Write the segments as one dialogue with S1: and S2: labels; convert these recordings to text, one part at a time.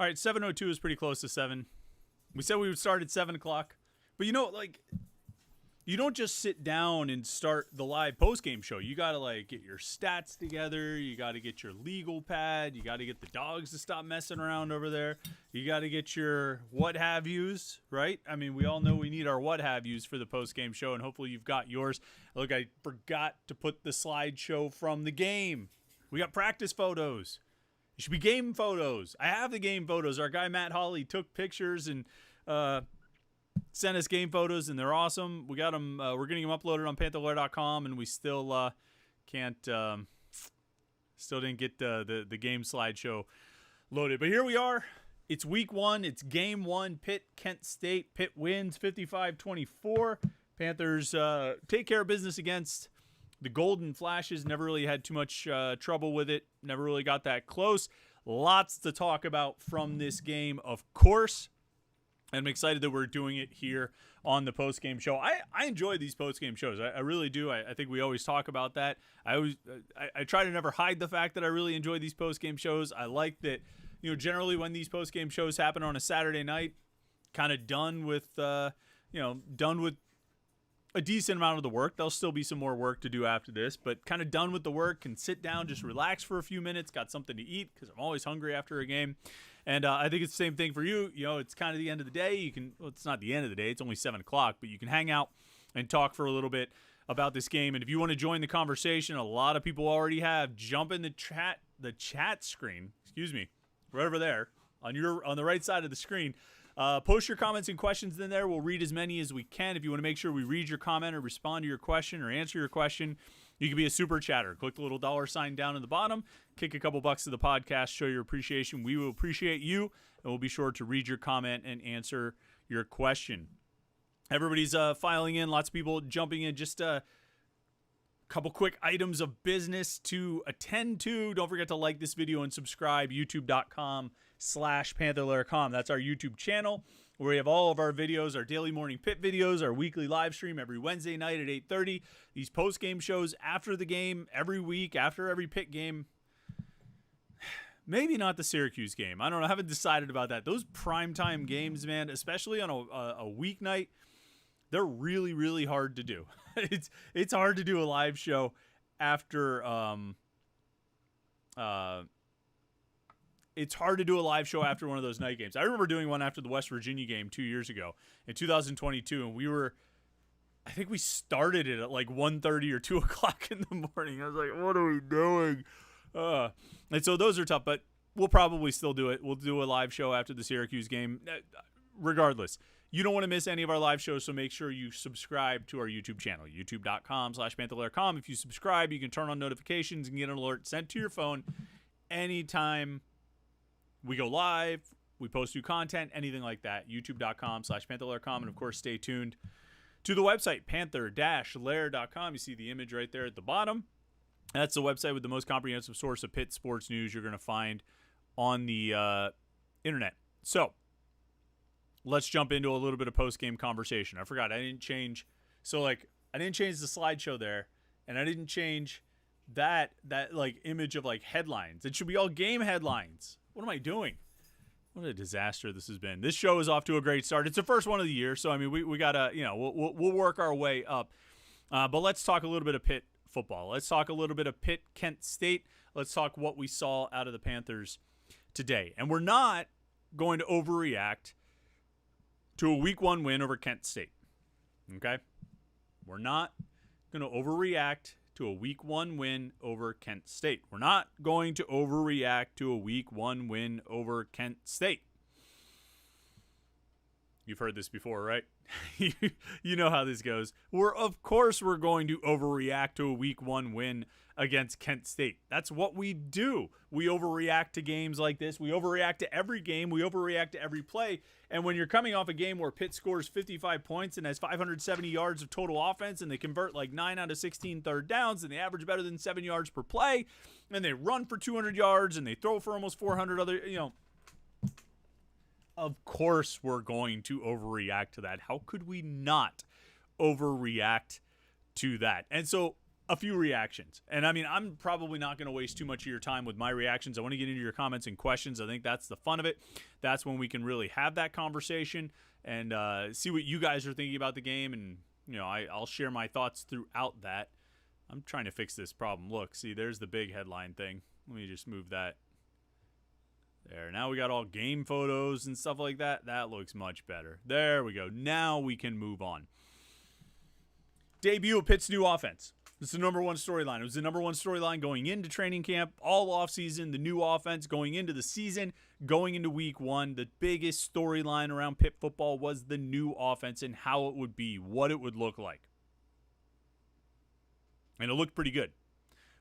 S1: All right, 7:02 is pretty close to 7. We said we would start at 7 o'clock. But, you don't just sit down and start the live post-game show. You got to, get your stats together. You got to get your legal pad. You got to get the dogs to stop messing around over there. You got to get your what-have-yous, right? I mean, we all know we need our what-have-yous for the post-game show, and hopefully you've got yours. Look, I forgot to put the slideshow from the game. We got practice photos. It should be game photos. I have the game photos. Our guy Matt Hawley took pictures and sent us game photos, and they're awesome. We got them. We're getting them uploaded on Panther-Lair.com, and we still still didn't get the game slideshow loaded. But here we are. It's week 1. It's game 1. Pitt, Kent State. Pitt wins 55-24. Panthers take care of business against the Golden Flashes. Never really had too much trouble with it. Never really got that close. Lots to talk about from this game, of course. I'm excited that we're doing it here on the post-game show. I enjoy these post-game shows. I really do. I think we always talk about that. I try to never hide the fact that I really enjoy these post-game shows. I like that, generally when these post-game shows happen on a Saturday night, kind of done with a decent amount of the work. There'll still be some more work to do after this, but kind of done with the work, can sit down, just relax for a few minutes, got something to eat because I'm always hungry after a game. And I think it's the same thing for you. It's kind of the end of the day. It's not the end of the day. It's only 7 o'clock, but you can hang out and talk for a little bit about this game. And if you want to join the conversation, a lot of people already have. Jump in the chat screen, right over there on the right side of the screen. Post your comments and questions in there. We'll read as many as we can. If you want to make sure we read your comment or respond to your question or answer your question, you can be a super chatter. Click the little $sign down in the bottom. Kick a couple bucks to the podcast. Show your appreciation. We will appreciate you, and we'll be sure to read your comment and answer your question. Everybody's filing in. Lots of people jumping in. Just a couple quick items of business to attend to. Don't forget to like this video and subscribe. YouTube.com/Panther-Lair.com. That's our YouTube channel where we have all of our videos, our daily morning Pitt videos, our weekly live stream every Wednesday night at 8:30. These post-game shows after the game, every week, after every Pitt game. Maybe not the Syracuse game. I don't know. I haven't decided about that. Those primetime games, man, especially on a weeknight, they're really, really hard to do. It's hard to do a live show after it's hard to do a live show after one of those night games. I remember doing one after the West Virginia game 2 years ago in 2022, and I think we started it at 1:30 or 2 o'clock in the morning. I was like, what are we doing? And so those are tough, but we'll probably still do it. We'll do a live show after the Syracuse game. Regardless, you don't want to miss any of our live shows, so make sure you subscribe to our YouTube channel, youtube.com/Panther-Lair.com. If you subscribe, you can turn on notifications and get an alert sent to your phone anytime we go live, we post new content, anything like that. youtube.com/Panther-Lair.com. And, of course, stay tuned to the website, Panther-Lair.com. You see the image right there at the bottom. That's the website with the most comprehensive source of Pitt sports news you're going to find on the internet. So let's jump into a little bit of post-game conversation. I forgot. I didn't change. So, I didn't change the slideshow there, and I didn't change that image of, headlines. It should be all game headlines. What am I doing? What a disaster this has been. This show is off to a great start. It's the first one of the year, so, I mean, we got to, we'll work our way up. But let's talk a little bit of Pitt football. Let's talk a little bit of Pitt, Kent State. Let's talk what we saw out of the Panthers today. And we're not going to overreact to a week 1 win over Kent State. Okay? We're not going to overreact to a week 1 win over Kent State. We're not going to overreact to a week 1 win over Kent State. You've heard this before, right? You know how this goes. Of course we're going to overreact to a week 1 win against Kent State. That's what we do. We overreact to games like this. We overreact to every game. We overreact to every play. And when you're coming off a game where Pitt scores 55 points and has 570 yards of total offense, and they convert 9 out of 16 third downs, and they average better than 7 yards per play, and they run for 200 yards, and they throw for almost 400 other, of course we're going to overreact to that. How could we not overreact to that? And so a few reactions. And I mean, I'm probably not going to waste too much of your time with my reactions. I want to get into your comments and questions. I think that's the fun of it. That's when we can really have that conversation and see what you guys are thinking about the game. And, I'll share my thoughts throughout that. I'm trying to fix this problem. Look, see, there's the big headline thing. Let me just move that. There. Now we got all game photos and stuff like that. That looks much better. There we go. Now we can move on. Debut of Pitt's new offense. This is the number one storyline. It was the number one storyline going into training camp, all offseason, the new offense going into the season, going into week one. The biggest storyline around Pitt football was the new offense and how it would be, what it would look like. And it looked pretty good.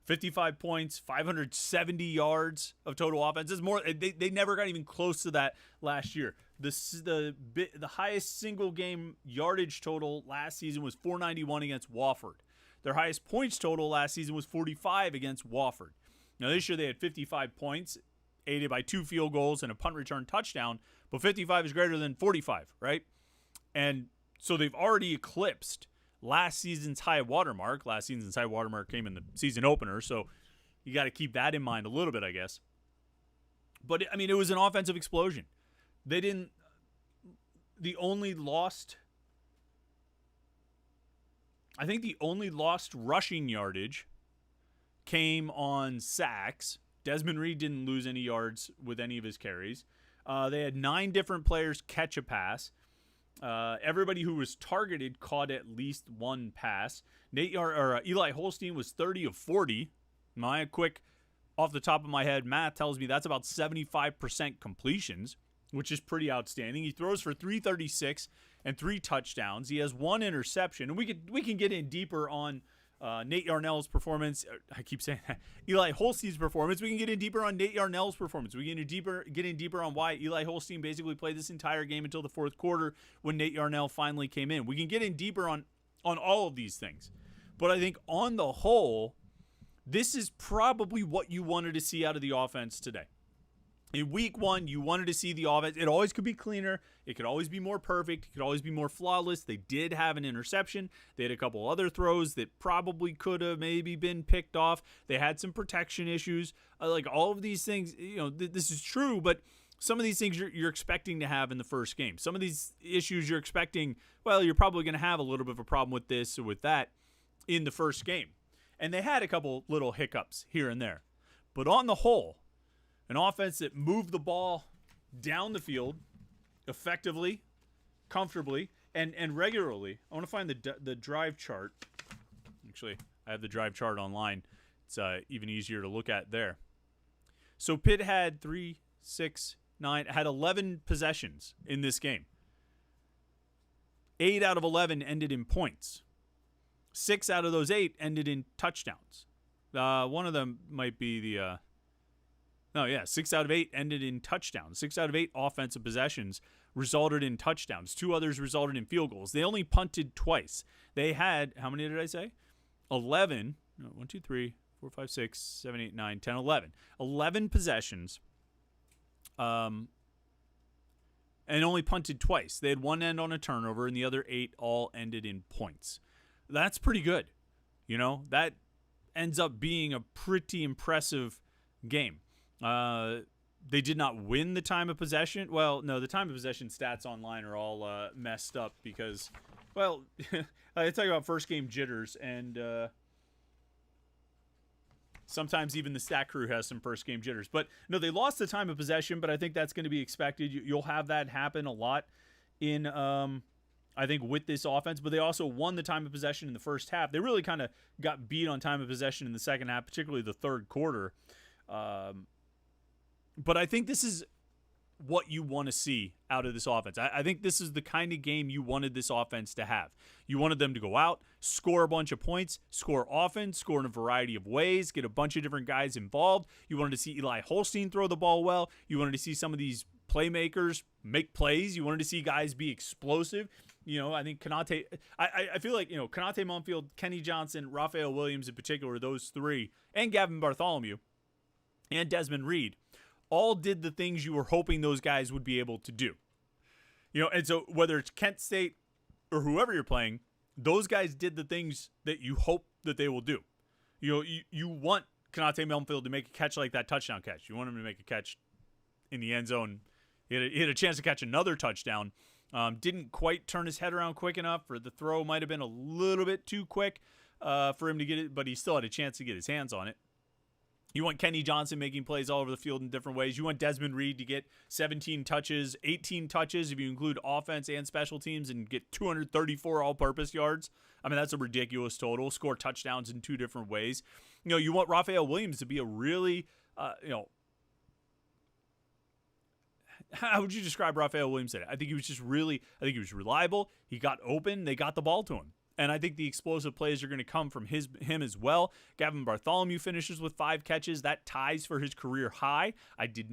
S1: 55 points, 570 yards of total offense. It's more. They never got even close to that last year. The highest single game yardage total last season was 491 against Wofford. Their highest points total last season was 45 against Wofford. Now this year they had 55 points, aided by 2 field goals and a punt return touchdown. But 55 is greater than 45, right? And so they've already eclipsed last season's high watermark. Last season's high watermark came in the season opener, so you got to keep that in mind a little bit, I guess. But, I mean, it was an offensive explosion. The only lost rushing yardage came on sacks. Desmond Reed didn't lose any yards with any of his carries. They had 9 different players catch a pass. Everybody who was targeted caught at least one pass. Eli Holstein was 30 of 40. My quick, off the top of my head, math tells me that's about 75% completions, which is pretty outstanding. He throws for 336 and 3 touchdowns. He has 1 interception, and we can get in deeper on Nate Yarnell's performance. I keep saying that. Eli Holstein's performance. We can get in deeper on Nate Yarnell's performance. We can get in deeper on why Eli Holstein basically played this entire game until the fourth quarter when Nate Yarnell finally came in. We can get in deeper on all of these things. But I think on the whole, this is probably what you wanted to see out of the offense today. In week one, you wanted to see the offense. It always could be cleaner. It could always be more perfect. It could always be more flawless. They did have an interception. They had a couple other throws that probably could have maybe been picked off. They had some protection issues. Like all of these things, this is true, but some of these things you're expecting to have in the first game. Some of these issues you're expecting, well, you're probably going to have a little bit of a problem with this or with that in the first game. And they had a couple little hiccups here and there. But on the whole, an offense that moved the ball down the field effectively, comfortably, and regularly. I want to find the drive chart. Actually, I have the drive chart online. It's even easier to look at there. So Pitt had 11 possessions in this game. 8 out of 11 ended in points. 6 out of those 8 ended in touchdowns. One of them might be the... 6 out of 8 ended in touchdowns. 6 out of 8 offensive possessions resulted in touchdowns. 2 others resulted in field goals. They only punted twice. They had, how many did I say? 11. 1, 2, 3, 4, 5, 6, 7, 8, 9, 10, 11. 11 possessions. And only punted twice. They had one end on a turnover, and the other 8 all ended in points. That's pretty good. That ends up being a pretty impressive game. They did not win the time of possession. Well, no, the time of possession stats online are all messed up because, well, I talk about first game jitters, and sometimes even the stat crew has some first game jitters. But no, they lost the time of possession, but I think that's going to be expected. You'll have that happen a lot in, I think, with this offense. But they also won the time of possession in the first half. They really kind of got beat on time of possession in the second half, particularly the third quarter. But I think this is what you want to see out of this offense. I think this is the kind of game you wanted this offense to have. You wanted them to go out, score a bunch of points, score often, score in a variety of ways, get a bunch of different guys involved. You wanted to see Eli Holstein throw the ball well. You wanted to see some of these playmakers make plays. You wanted to see guys be explosive. I think Konate, I feel like, Konate Mumfield, Kenny Johnson, Raphael Williams in particular, those three, and Gavin Bartholomew and Desmond Reed all did the things you were hoping those guys would be able to do. And so whether it's Kent State or whoever you're playing, those guys did the things that you hope that they will do. You want Konate Milnefield to make a catch like that touchdown catch. You want him to make a catch in the end zone. He had a chance to catch another touchdown. Didn't quite turn his head around quick enough, or the throw might have been a little bit too quick for him to get it, but he still had a chance to get his hands on it. You want Kenny Johnson making plays all over the field in different ways. You want Desmond Reed to get 17 touches, 18 touches if you include offense and special teams, and get 234 all-purpose yards. I mean, that's a ridiculous total. Score touchdowns in 2 different ways. You want Raphael Williams to be a really, how would you describe Raphael Williams today? I think he was reliable. He got open. They got the ball to him. And I think the explosive plays are going to come from him as well. Gavin Bartholomew finishes with 5 catches. That ties for his career high. I did.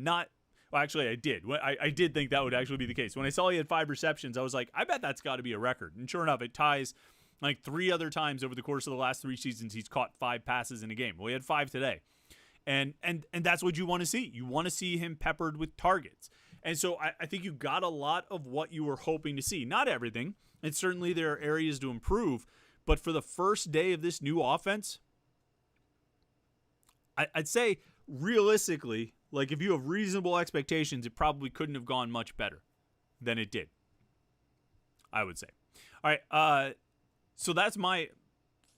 S1: I did think that would actually be the case. When I saw he had 5 receptions, I was like, I bet that's got to be a record. And sure enough, it ties like 3 other times over the course of the last 3 seasons. He's caught 5 passes in a game. Well, he had 5 today. And that's what you want to see. You want to see him peppered with targets. And so I think you got a lot of what you were hoping to see. Not everything. And certainly there are areas to improve. But for the first day of this new offense, I'd say realistically, like if you have reasonable expectations, it probably couldn't have gone much better than it did, I would say. All right, so that's my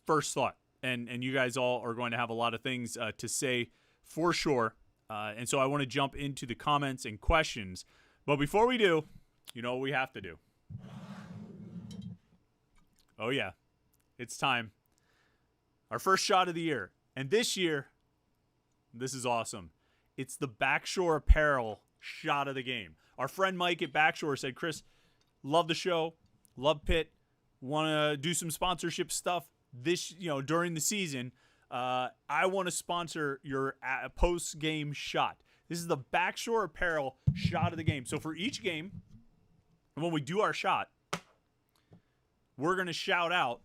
S1: first thought. And you guys all are going to have a lot of things to say for sure. And so I want to jump into the comments and questions. But before we do, you know what we have to do. Oh, yeah. It's time. Our first shot of the year. And this year, this is awesome. It's the Backshore Apparel shot of the game. Our friend Mike at Backshore said, Chris, love the show. Love Pitt. Want to do some sponsorship stuff during the season. I want to sponsor your post-game shot. This is the Backshore Apparel shot of the game. So for each game, when we do our shot, we're going to shout out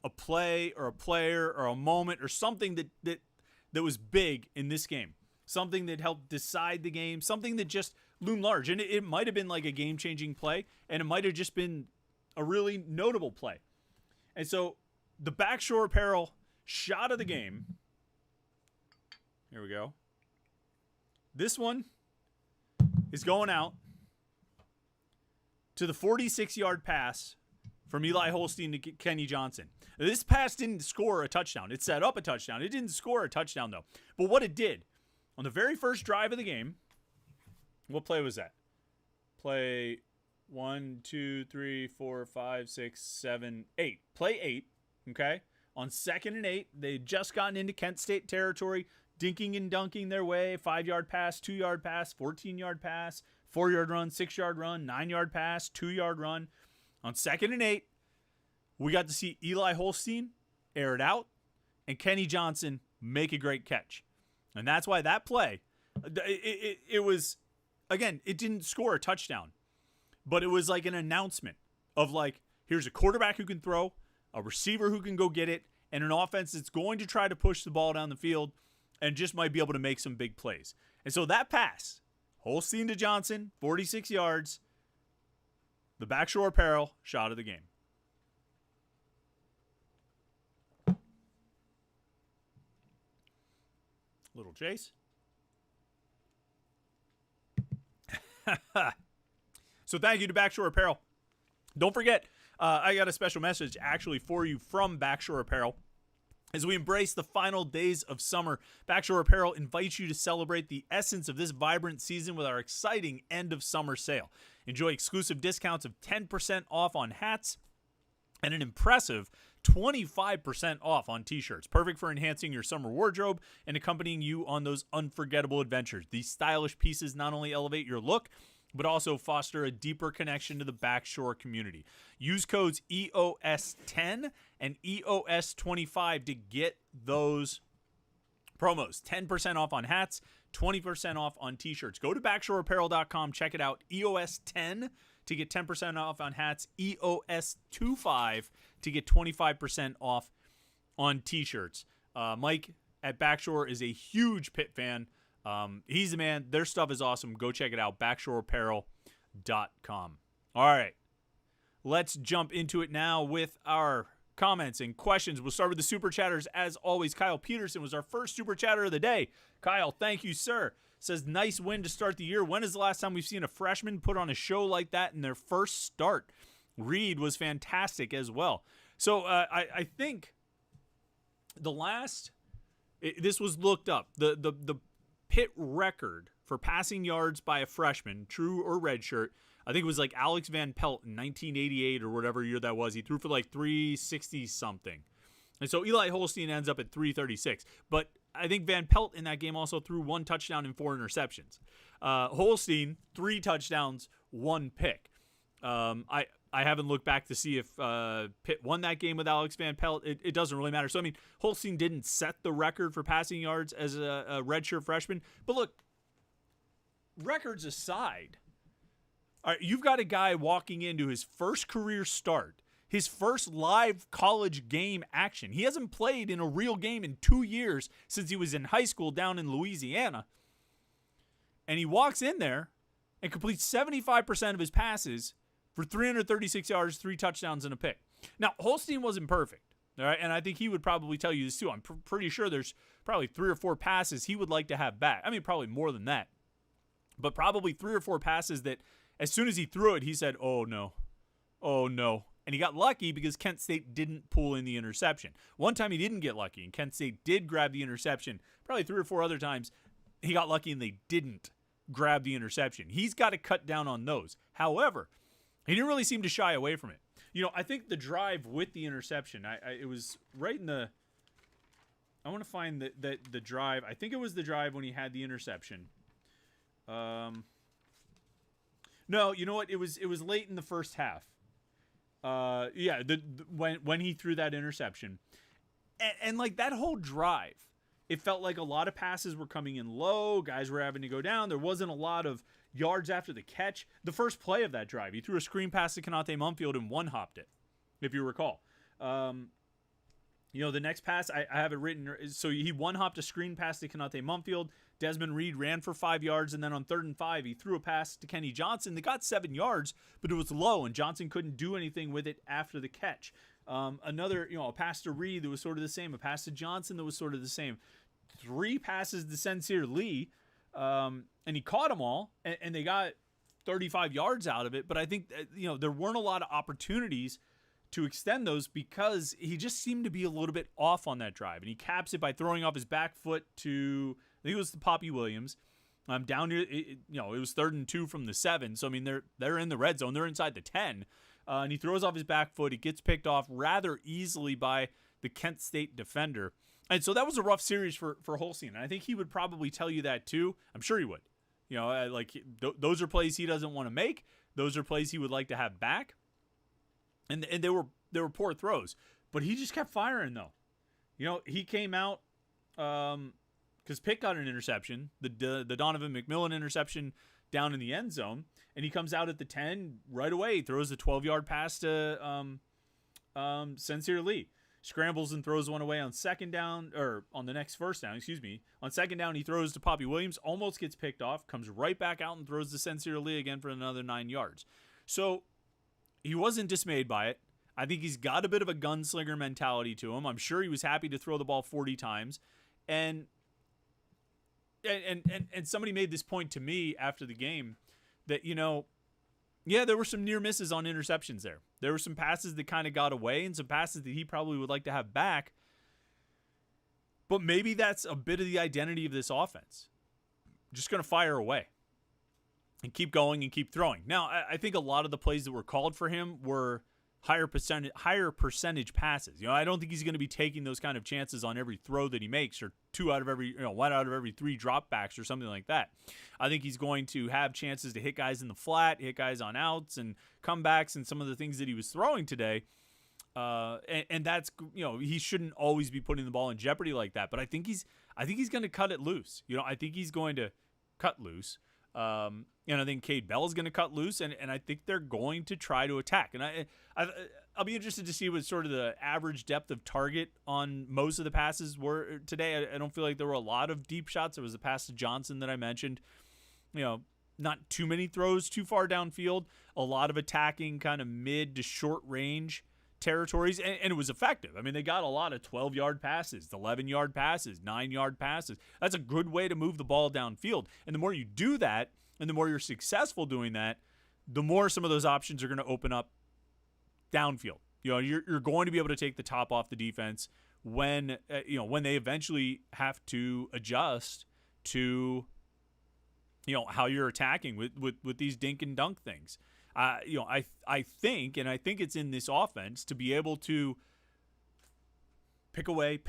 S1: a play or a player or a moment or something that was big in this game. Something that helped decide the game. Something that just loomed large. And it might have been like a game-changing play, and it might have just been a really notable play. And so the Backshore Apparel shot of the game. Here we go. This one is going out to the 46-yard pass from Eli Holstein to Kenny Johnson. This pass didn't score a touchdown. It set up a touchdown. It didn't score a touchdown, though. But what it did, on the very first drive of the game, what play was that? Play 1, 2, 3, 4, 5, 6, 7, 8. Play 8, okay? On 2nd and 8, they'd just gotten into Kent State territory, dinking and dunking their way. 5-yard pass, 2-yard pass, 14-yard pass, 4-yard run, 6-yard run, 9-yard pass, 2-yard run. On 2nd and 8, we got to see Eli Holstein air it out and Kenny Johnson make a great catch. And that's why that play, it was, again, it didn't score a touchdown, but it was like an announcement of like, here's a quarterback who can throw, a receiver who can go get it, and an offense that's going to try to push the ball down the field and just might be able to make some big plays. And so that pass, Holstein to Johnson, 46 yards, the Backshore Apparel shot of the game. Little Chase. So thank you to Backshore Apparel. Don't forget, I got a special message actually for you from Backshore Apparel. As we embrace the final days of summer, Backshore Apparel invites you to celebrate the essence of this vibrant season with our exciting end of summer sale. Enjoy exclusive discounts of 10% off on hats and an impressive 25% off on t-shirts. Perfect for enhancing your summer wardrobe and accompanying you on those unforgettable adventures. These stylish pieces not only elevate your look, but also foster a deeper connection to the Backshore community. Use codes EOS10 and EOS25 to get those promos. 10% off on hats, 20% off on t-shirts. Go to BackshoreApparel.com, check it out. EOS10 to get 10% off on hats, EOS25 to get 25% off on t-shirts. Mike at Backshore is a huge Pitt fan. He's the man. Their stuff is awesome. Go check it out, BackshoreApparel.com. All right, let's jump into it now with our comments and questions. We'll start with the super chatters. As always, Kyle Peterson was our first super chatter of the day. Kyle, thank you, sir. Says, nice win to start the year. When is the last time we've seen a freshman put on a show like that in their first start? Reed was fantastic as well. So I think the last, this was looked up. The Pitt record for passing yards by a freshman, true or redshirt, I think it was like Alex Van Pelt in 1988 or whatever year that was. He threw for like 360 something. And so Eli Holstein ends up at 336. But I think Van Pelt in that game also threw 1 touchdown and 4 interceptions. Holstein, 3 touchdowns, 1 pick. I haven't looked back to see if Pitt won that game with Alex Van Pelt. It doesn't really matter. So, I mean, Holstein didn't set the record for passing yards as a redshirt freshman. But look, records aside, all right, you've got a guy walking into his first career start, his first live college game action. He hasn't played in a real game in 2 years since he was in high school down in Louisiana. And he walks in there and completes 75% of his passes for 336 yards, 3 touchdowns, and a pick. Now, Holstein wasn't perfect, all right? And I think he would probably tell you this too. I'm pretty sure there's probably 3 or 4 passes he would like to have back. I mean, probably more than that. But probably 3 or 4 passes that as soon as he threw it, he said, oh, no. Oh, no. And he got lucky because Kent State didn't pull in the interception. One time he didn't get lucky, and Kent State did grab the interception. Probably 3 or 4 other times he got lucky and they didn't grab the interception. He's got to cut down on those. However, he didn't really seem to shy away from it. You know, I think the drive with the interception, it was right in the – I want to find the drive. I think it was the drive when he had the interception. No, you know what? It was late in the first half. When he threw that interception, and like that whole drive, it felt like a lot of passes were coming in low. Guys were having to go down. There wasn't a lot of yards after the catch. The first play of that drive, he threw a screen pass to Kanate Mumfield and one-hopped it, if you recall. The next pass, I have it written. So he one-hopped a screen pass to Kanate Mumfield. Desmond Reed ran for 5 yards, and then on 3rd and 5, he threw a pass to Kenny Johnson. They got 7 yards, but it was low, and Johnson couldn't do anything with it after the catch. A pass to Reed that was sort of the same. A pass to Johnson that was sort of the same. 3 passes to Sincere Lee, and he caught them all, and they got 35 yards out of it. But I think there weren't a lot of opportunities to extend those because he just seemed to be a little bit off on that drive, and he caps it by throwing off his back foot to – I think it was the Poppy Williams. Down near, it was 3rd and 2 from the 7. So, I mean, they're in the red zone. They're inside the 10. And he throws off his back foot. It gets picked off rather easily by the Kent State defender. And so that was a rough series for Holstein. And I think he would probably tell you that too. I'm sure he would. Those are plays he doesn't want to make. Those are plays he would like to have back. And they were poor throws. But he just kept firing, though. He came out because Pitt got an interception, the Donovan McMillan interception down in the end zone, and he comes out at the 10 right away, throws a 12-yard pass to Sincere Lee. Scrambles and throws one away on second down, or on the next first down, excuse me. On second down, he throws to Poppy Williams, almost gets picked off, comes right back out and throws to Sincere Lee again for another 9 yards. So he wasn't dismayed by it. I think he's got a bit of a gunslinger mentality to him. I'm sure he was happy to throw the ball 40 times. And somebody made this point to me after the game that, there were some near misses on interceptions there. There were some passes that kind of got away and some passes that he probably would like to have back. But maybe that's a bit of the identity of this offense. Just going to fire away and keep going and keep throwing. Now, I think a lot of the plays that were called for him were higher percentage passes. I don't think he's going to be taking those kind of chances on every throw that he makes, or 1 out of every 3 dropbacks or something like that. I think he's going to have chances to hit guys in the flat, hit guys on outs and comebacks and some of the things that he was throwing today. And that's, he shouldn't always be putting the ball in jeopardy like that. But I think he's going to cut it loose. I think he's going to cut loose. And I think Cade Bell is going to cut loose, and I think they're going to try to attack. And I'll be interested to see what sort of the average depth of target on most of the passes were today. I don't feel like there were a lot of deep shots. There was a pass to Johnson that I mentioned. Not too many throws too far downfield. A lot of attacking kind of mid to short range territories, and it was effective. I mean, they got a lot of 12-yard passes, 11-yard passes, 9-yard passes. That's a good way to move the ball downfield. And the more you do that, and the more you're successful doing that, the more some of those options are going to open up downfield. You're going to be able to take the top off the defense when when they eventually have to adjust to how you're attacking with these dink and dunk things. I think it's in this offense to be able to pick away,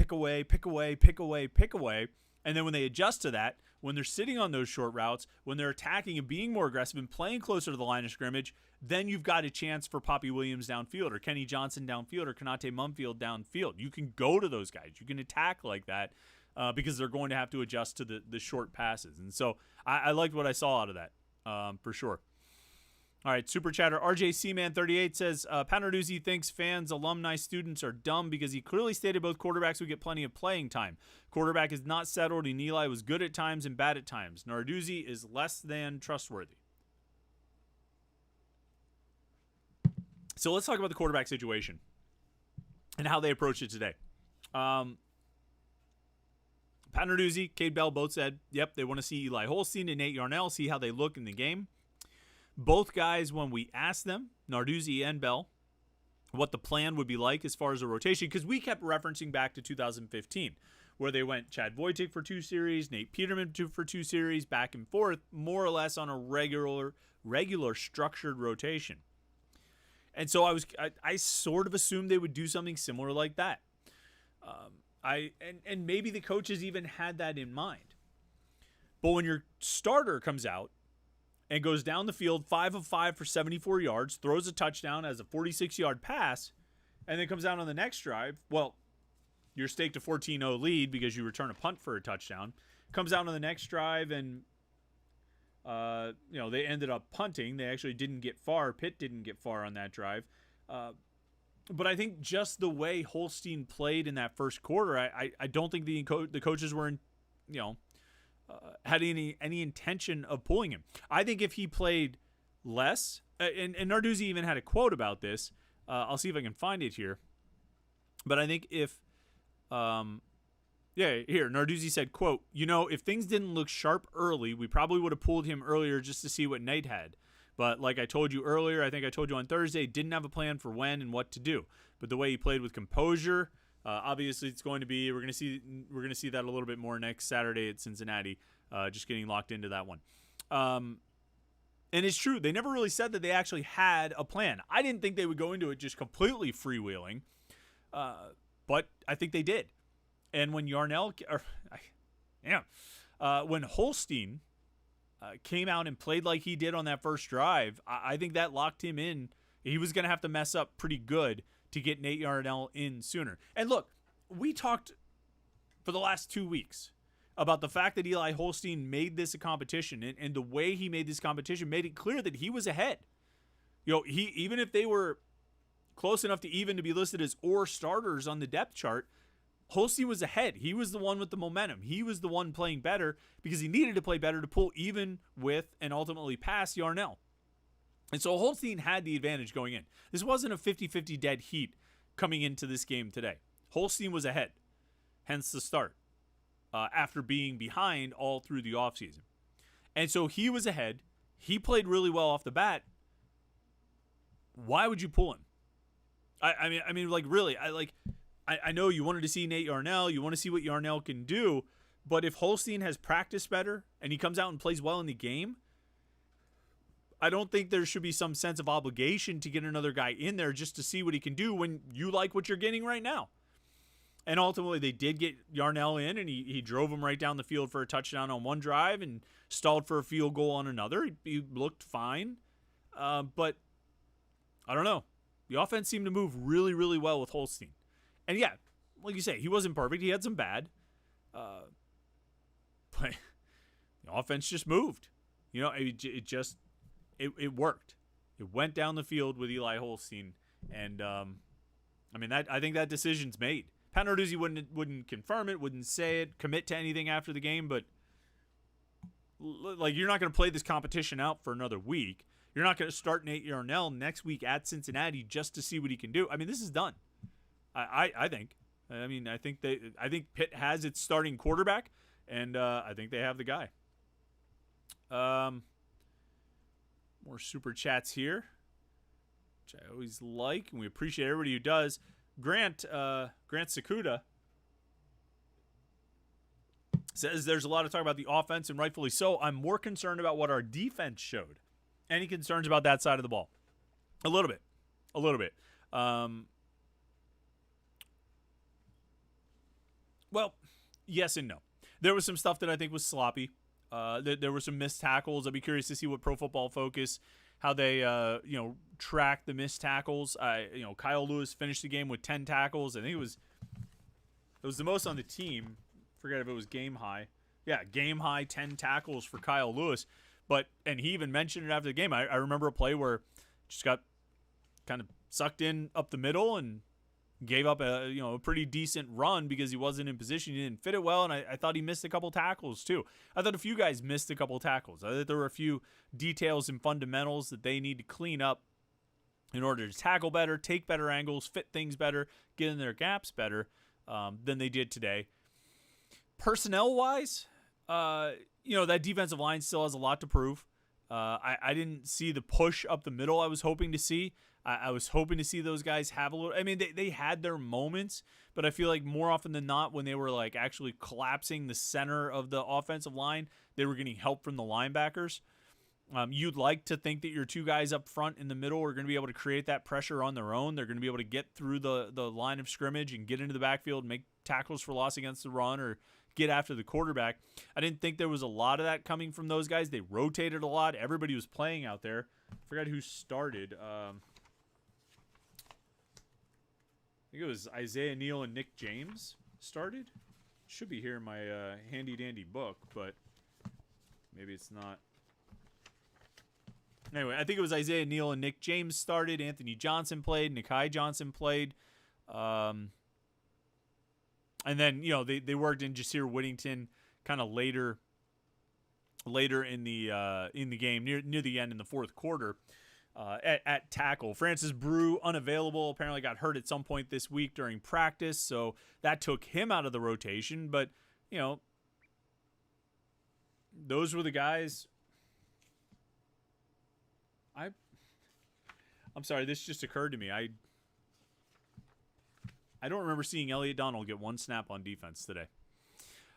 S1: and then when they adjust to that, when they're sitting on those short routes, when they're attacking and being more aggressive and playing closer to the line of scrimmage, then you've got a chance for Poppy Williams downfield or Kenny Johnson downfield or Konate Mumfield downfield. You can go to those guys. You can attack like that because they're going to have to adjust to the short passes. And so I liked what I saw out of that for sure. All right, Super Chatter RJ Man 38 says, Narduzzi thinks fans, alumni, students are dumb because he clearly stated both quarterbacks would get plenty of playing time. Quarterback is not settled, and Eli was good at times and bad at times. Narduzzi is less than trustworthy. So let's talk about the quarterback situation and how they approached it today. Pat Narduzzi, Cade Bell both said, yep, they want to see Eli Holstein and Nate Yarnell, see how they look in the game. Both guys, when we asked them, Narduzzi and Bell, what the plan would be like as far as a rotation, because we kept referencing back to 2015, where they went Chad Wojcik for 2 series, Nate Peterman for 2 series, back and forth, more or less on a regular structured rotation. And so I sort of assumed they would do something similar like that. And maybe the coaches even had that in mind. But when your starter comes out and goes down the field 5 of 5 for 74 yards, throws a touchdown as a 46-yard pass, and then comes out on the next drive, well, you're staked a 14-0 lead because you return a punt for a touchdown, comes out on the next drive and they ended up punting. They actually didn't get far. Pitt didn't get far on that drive. But I think just the way Holstein played in that first quarter, I don't think the coaches were had any intention of pulling him. I think if he played less, and Narduzzi even had a quote about this. I'll see if I can find it here. But I think if, Narduzzi said, quote, if things didn't look sharp early, we probably would have pulled him earlier just to see what Nate had. But like I told you earlier, I think I told you on Thursday, didn't have a plan for when and what to do. But the way he played with composure, obviously it's going to be, we're going to see that a little bit more next Saturday at Cincinnati. Just getting locked into that one. And it's true. They never really said that they actually had a plan. I didn't think they would go into it just completely freewheeling. But I think they did. And when when Holstein came out and played like he did on that first drive, I think that locked him in. He was going to have to mess up pretty good to get Nate Yarnell in sooner. And look, we talked for the last 2 weeks about the fact that Eli Holstein made this a competition, and the way he made this competition made it clear that he was ahead. Even if they were close enough to even to be listed as or starters on the depth chart, Holstein was ahead. He was the one with the momentum. He was the one playing better because he needed to play better to pull even with and ultimately pass Yarnell. And so Holstein had the advantage going in. This wasn't a 50-50 dead heat coming into this game today. Holstein was ahead, hence the start, after being behind all through the offseason. And so he was ahead. He played really well off the bat. Why would you pull him? I mean, really, I know you wanted to see Nate Yarnell. You want to see what Yarnell can do. But if Holstein has practiced better and he comes out and plays well in the game, I don't think there should be some sense of obligation to get another guy in there just to see what he can do when you like what you're getting right now. And ultimately, they did get Yarnell in, and he drove him right down the field for a touchdown on one drive and stalled for a field goal on another. He looked fine. But I don't know. The offense seemed to move really, really well with Holstein. And yeah, like you say, he wasn't perfect. He had some bad. But the offense just moved. It worked. It went down the field with Eli Holstein. And, I think that decision's made. Pat Narduzzi wouldn't confirm it, wouldn't say it, commit to anything after the game, but you're not going to play this competition out for another week. You're not going to start Nate Yarnell next week at Cincinnati just to see what he can do. I mean, this is done. I think. I mean, I think Pitt has its starting quarterback, and I think they have the guy. More super chats here, which I always like, and we appreciate everybody who does. Grant Sakuda says there's a lot of talk about the offense, and rightfully so. I'm more concerned about what our defense showed. Any concerns about that side of the ball? A little bit. Well, yes and no. There was some stuff that I think was sloppy. There were some missed tackles. I'd be curious to see what Pro Football Focus, how they track the missed tackles. Kyle Lewis finished the game with 10 tackles. I think it was the most on the team. Forget if it was game high. Yeah, game high 10 tackles for Kyle Lewis. And he even mentioned it after the game. I remember a play where just got kind of sucked in up the middle and gave up a pretty decent run because he wasn't in position. He didn't fit it well, and I thought he missed a couple tackles too. I thought a few guys missed a couple tackles. I thought there were a few details and fundamentals that they need to clean up in order to tackle better, take better angles, fit things better, get in their gaps better than they did today. Personnel-wise, that defensive line still has a lot to prove. I didn't see the push up the middle I was hoping to see. I was hoping to see those guys have a little. I mean, they had their moments, but I feel like more often than not, when they were like actually collapsing the center of the offensive line, they were getting help from the linebackers. You'd like to think that your two guys up front in the middle are going to be able to create that pressure on their own. They're going to be able to get through the line of scrimmage and get into the backfield and make tackles for loss against the run or get after the quarterback. I didn't think there was a lot of that coming from those guys. They rotated a lot. Everybody was playing out there. I forgot who started. I think it was Isaiah Neal and Nick James started. Should be here in my handy-dandy book, but maybe it's not. Anyway, I think it was Isaiah Neal and Nick James started. Anthony Johnson played. Nikai Johnson played. And then, they worked in Jasir Whittington kind of later in the game, near the end in the fourth quarter. At tackle. Francis Brew, unavailable, apparently got hurt at some point this week during practice, so that took him out of the rotation. But, those were the guys. I'm sorry, this just occurred to me. I don't remember seeing Elliott Donald get one snap on defense today.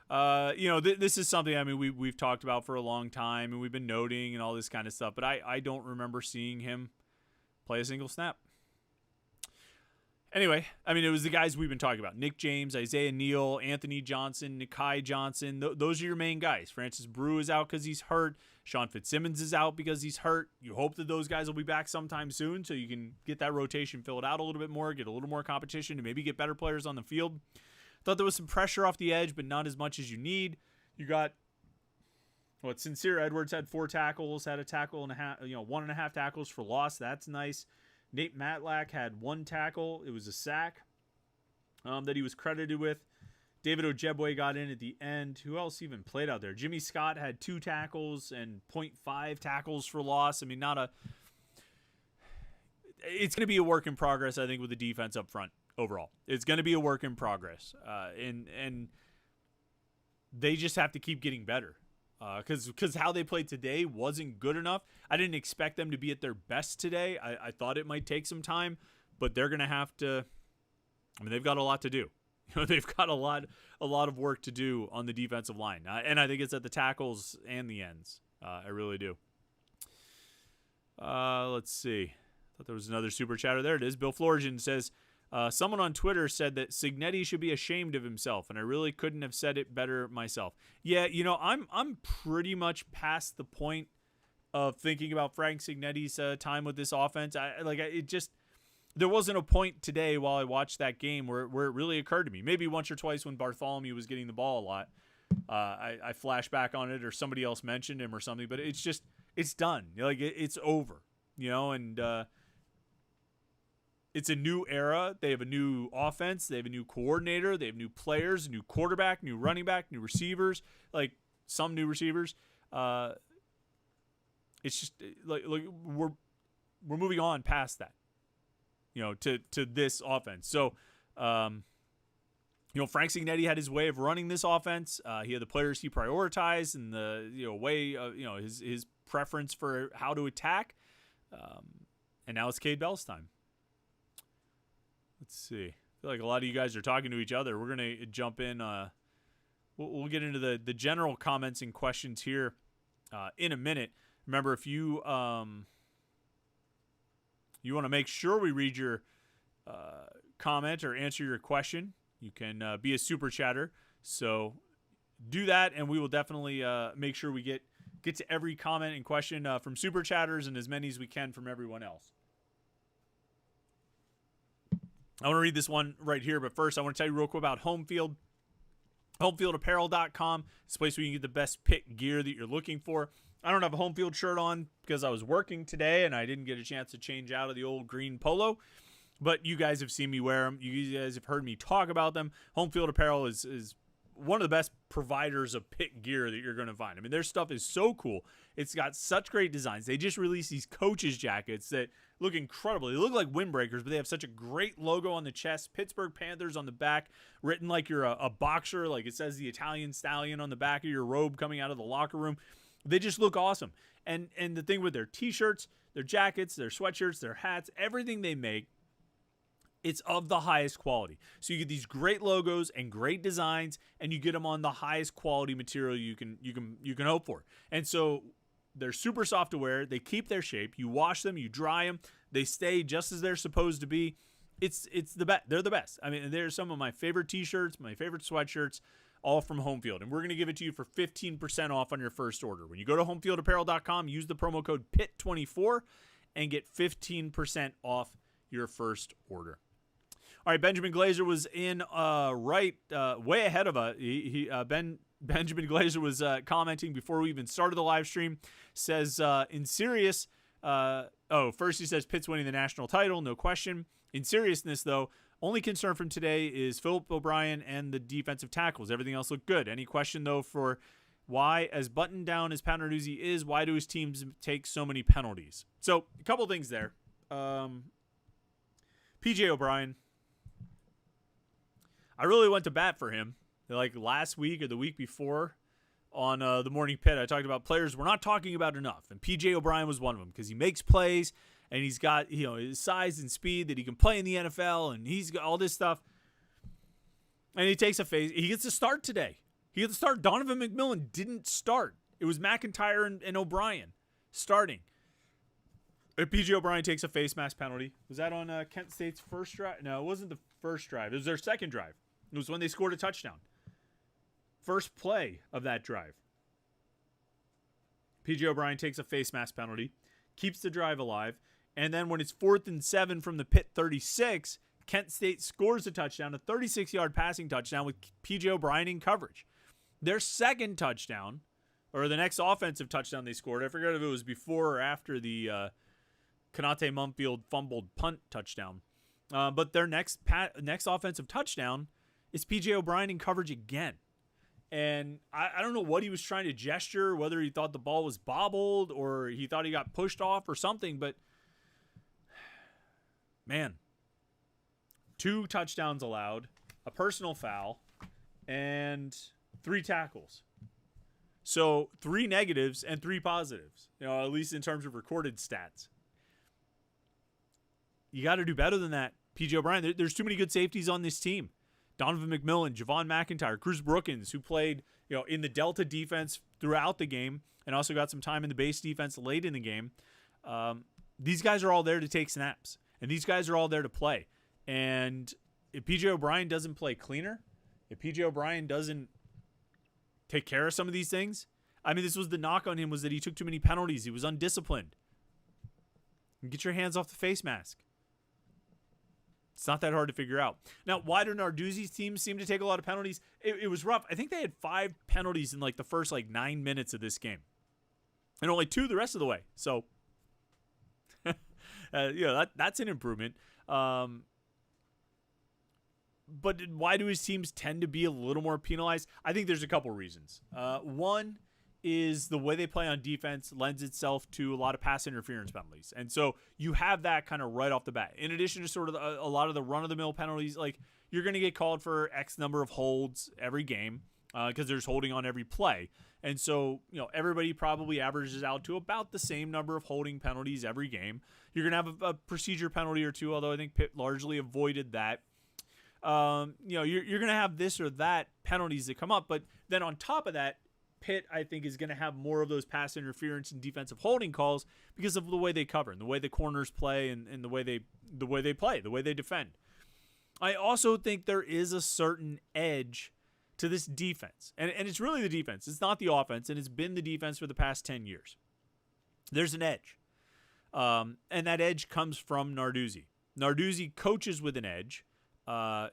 S1: This is something, I mean, we've talked about for a long time, and we've been noting and all this kind of stuff, but I don't remember seeing him play a single snap. Anyway, I mean, it was the guys we've been talking about. Nick James, Isaiah Neal, Anthony Johnson, Nikai Johnson. Those are your main guys. Francis Brew is out because he's hurt. Sean Fitzsimmons is out because he's hurt. You hope that those guys will be back sometime soon so you can get that rotation filled out a little bit more, get a little more competition, and maybe get better players on the field. Thought there was some pressure off the edge, but not as much as you need. You got Sincere Edwards had 4 tackles, had a tackle and a half, 1.5 tackles for loss. That's nice. Nate Matlack had 1 tackle. It was a sack that he was credited with. David Ojebwe got in at the end. Who else even played out there? Jimmy Scott had 2 tackles and 0.5 tackles for loss. I mean, it's going to be a work in progress, I think, with the defense up front. Overall, it's going to be a work in progress, and they just have to keep getting better because how they played today wasn't good enough. I didn't expect them to be at their best today. I thought it might take some time, but they're going to have to. I mean, they've got a lot to do. They've got a lot of work to do on the defensive line, and I think it's at the tackles and the ends. I really do. Let's see. I thought there was another super chatter. There it is. Bill Florian says. Someone on Twitter said that Cignetti should be ashamed of himself, and I really couldn't have said it better myself. Yeah, I'm pretty much past the point of thinking about Frank Cignetti's time with this offense. There wasn't a point today while I watched that game where it really occurred to me. Maybe once or twice when Bartholomew was getting the ball a lot, I flash back on it, or somebody else mentioned him or something. But it's done. It's over. And. It's a new era. They have a new offense. They have a new coordinator. They have new players, a new quarterback, new running back, new receivers, some new receivers. it's just like we're moving on past that, to this offense. So, Frank Cignetti had his way of running this offense. He had the players he prioritized and the way of, his preference for how to attack. And now it's Cade Bell's time. Let's see. I feel like a lot of you guys are talking to each other. We're going to jump in. We'll get into the general comments and questions here in a minute. Remember, if you want to make sure we read your comment or answer your question, you can be a super chatter. So do that, and we will definitely make sure we get to every comment and question from super chatters and as many as we can from everyone else. I want to read this one right here, but first I want to tell you real quick about Home Field. Panther-Lair.com. It's a place where you can get the best Pitt gear that you're looking for. I don't have a Home Field shirt on because I was working today and I didn't get a chance to change out of the old green polo. But you guys have seen me wear them. You guys have heard me talk about them. Home Field Apparel is one of the best providers of Pitt gear that you're going to find. I mean, their stuff is so cool. It's got such great designs. They just released these coaches jackets that look incredible. They look like windbreakers, but they have such a great logo on the chest. Pittsburgh Panthers on the back, written like you're a boxer. Like it says the Italian Stallion on the back of your robe coming out of the locker room. They just look awesome. And the thing with their T-shirts, their jackets, their sweatshirts, their hats, everything they make, it's of the highest quality. So you get these great logos and great designs, and you get them on the highest quality material you can hope for. And so they're super soft to wear. They keep their shape. You wash them, you dry them, they stay just as they're supposed to be. It's the best. They're the best. I mean, they're some of my favorite T-shirts, my favorite sweatshirts, all from Home Field. And we're going to give it to you for 15% off on your first order. When you go to homefieldapparel.com, use the promo code PIT24 and get 15% off your first order. All right, Benjamin Glazer was in way ahead of us. Benjamin Glazer was commenting before we even started the live stream. Says, in serious, first he says Pitt's winning the national title, no question. In seriousness, though, only concern from today is Philip O'Brien and the defensive tackles. Everything else looked good. Any question, though, for why, as buttoned down as Pat Narduzzi is, why do his teams take so many penalties? So, a couple things there. P.J. O'Brien, I really went to bat for him. Like last week or the week before on the Morning Pit, I talked about players we're not talking about enough. And P.J. O'Brien was one of them because he makes plays and he's got his size and speed that he can play in the NFL and he's got all this stuff. And he takes he gets a start today. He gets a start. Donovan McMillan didn't start. It was McIntyre and O'Brien starting. P.J. O'Brien takes a face mask penalty. Was that on Kent State's first drive? No, it wasn't the first drive. It was their second drive. It was when they scored a touchdown. First play of that drive. P.J. O'Brien takes a face mask penalty, keeps the drive alive, and then when it's 4th and 7 from the Pitt 36, Kent State scores a touchdown, a 36-yard passing touchdown with P.J. O'Brien in coverage. Their second touchdown, or the next offensive touchdown they scored, I forget if it was before or after the Kanate Mumfield fumbled punt touchdown. But their next offensive touchdown is P.J. O'Brien in coverage again. And I don't know what he was trying to gesture, whether he thought the ball was bobbled or he thought he got pushed off or something. But, man, 2 touchdowns allowed, a personal foul, and 3 tackles. So 3 negatives and 3 positives, at least in terms of recorded stats. You got to do better than that, P.J. O'Brien. There's too many good safeties on this team. Donovan McMillan, Javon McIntyre, Cruz Brookins, who played in the Delta defense throughout the game and also got some time in the base defense late in the game. These guys are all there to take snaps, and these guys are all there to play. And if P.J. O'Brien doesn't play cleaner, if P.J. O'Brien doesn't take care of some of these things, I mean, this was the knock on him, was that he took too many penalties. He was undisciplined. Get your hands off the face mask. It's not that hard to figure out. Now, why do Narduzzi's teams seem to take a lot of penalties? It was rough. I think they had 5 penalties in the first 9 minutes of this game, and only 2 the rest of the way. So, that's an improvement. But why do his teams tend to be a little more penalized? I think there's a couple reasons. One is the way they play on defense lends itself to a lot of pass interference penalties. And so you have that kind of right off the bat. In addition to sort of a lot of the run-of-the-mill penalties, like you're going to get called for X number of holds every game because there's holding on every play. And so, everybody probably averages out to about the same number of holding penalties every game. You're going to have a procedure penalty or two, although I think Pitt largely avoided that. You're going to have this or that penalties that come up. But then on top of that, Pitt, I think, is going to have more of those pass interference and defensive holding calls because of the way they cover and the way the corners play and the way they play, the way they defend. I also think there is a certain edge to this defense. And it's really the defense. It's not the offense, and it's been the defense for the past 10 years. There's an edge. And that edge comes from Narduzzi. Narduzzi coaches with an edge.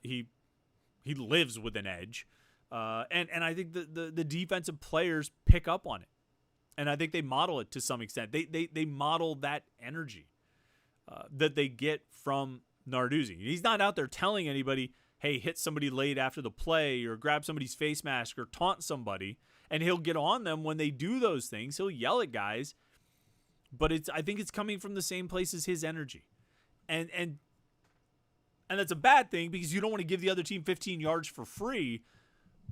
S1: He lives with an edge. And I think the defensive players pick up on it. And I think they model it to some extent. They model that energy that they get from Narduzzi. He's not out there telling anybody, hey, hit somebody late after the play or grab somebody's face mask or taunt somebody. And he'll get on them when they do those things. He'll yell at guys. But I think it's coming from the same place as his energy. And that's a bad thing because you don't want to give the other team 15 yards for free.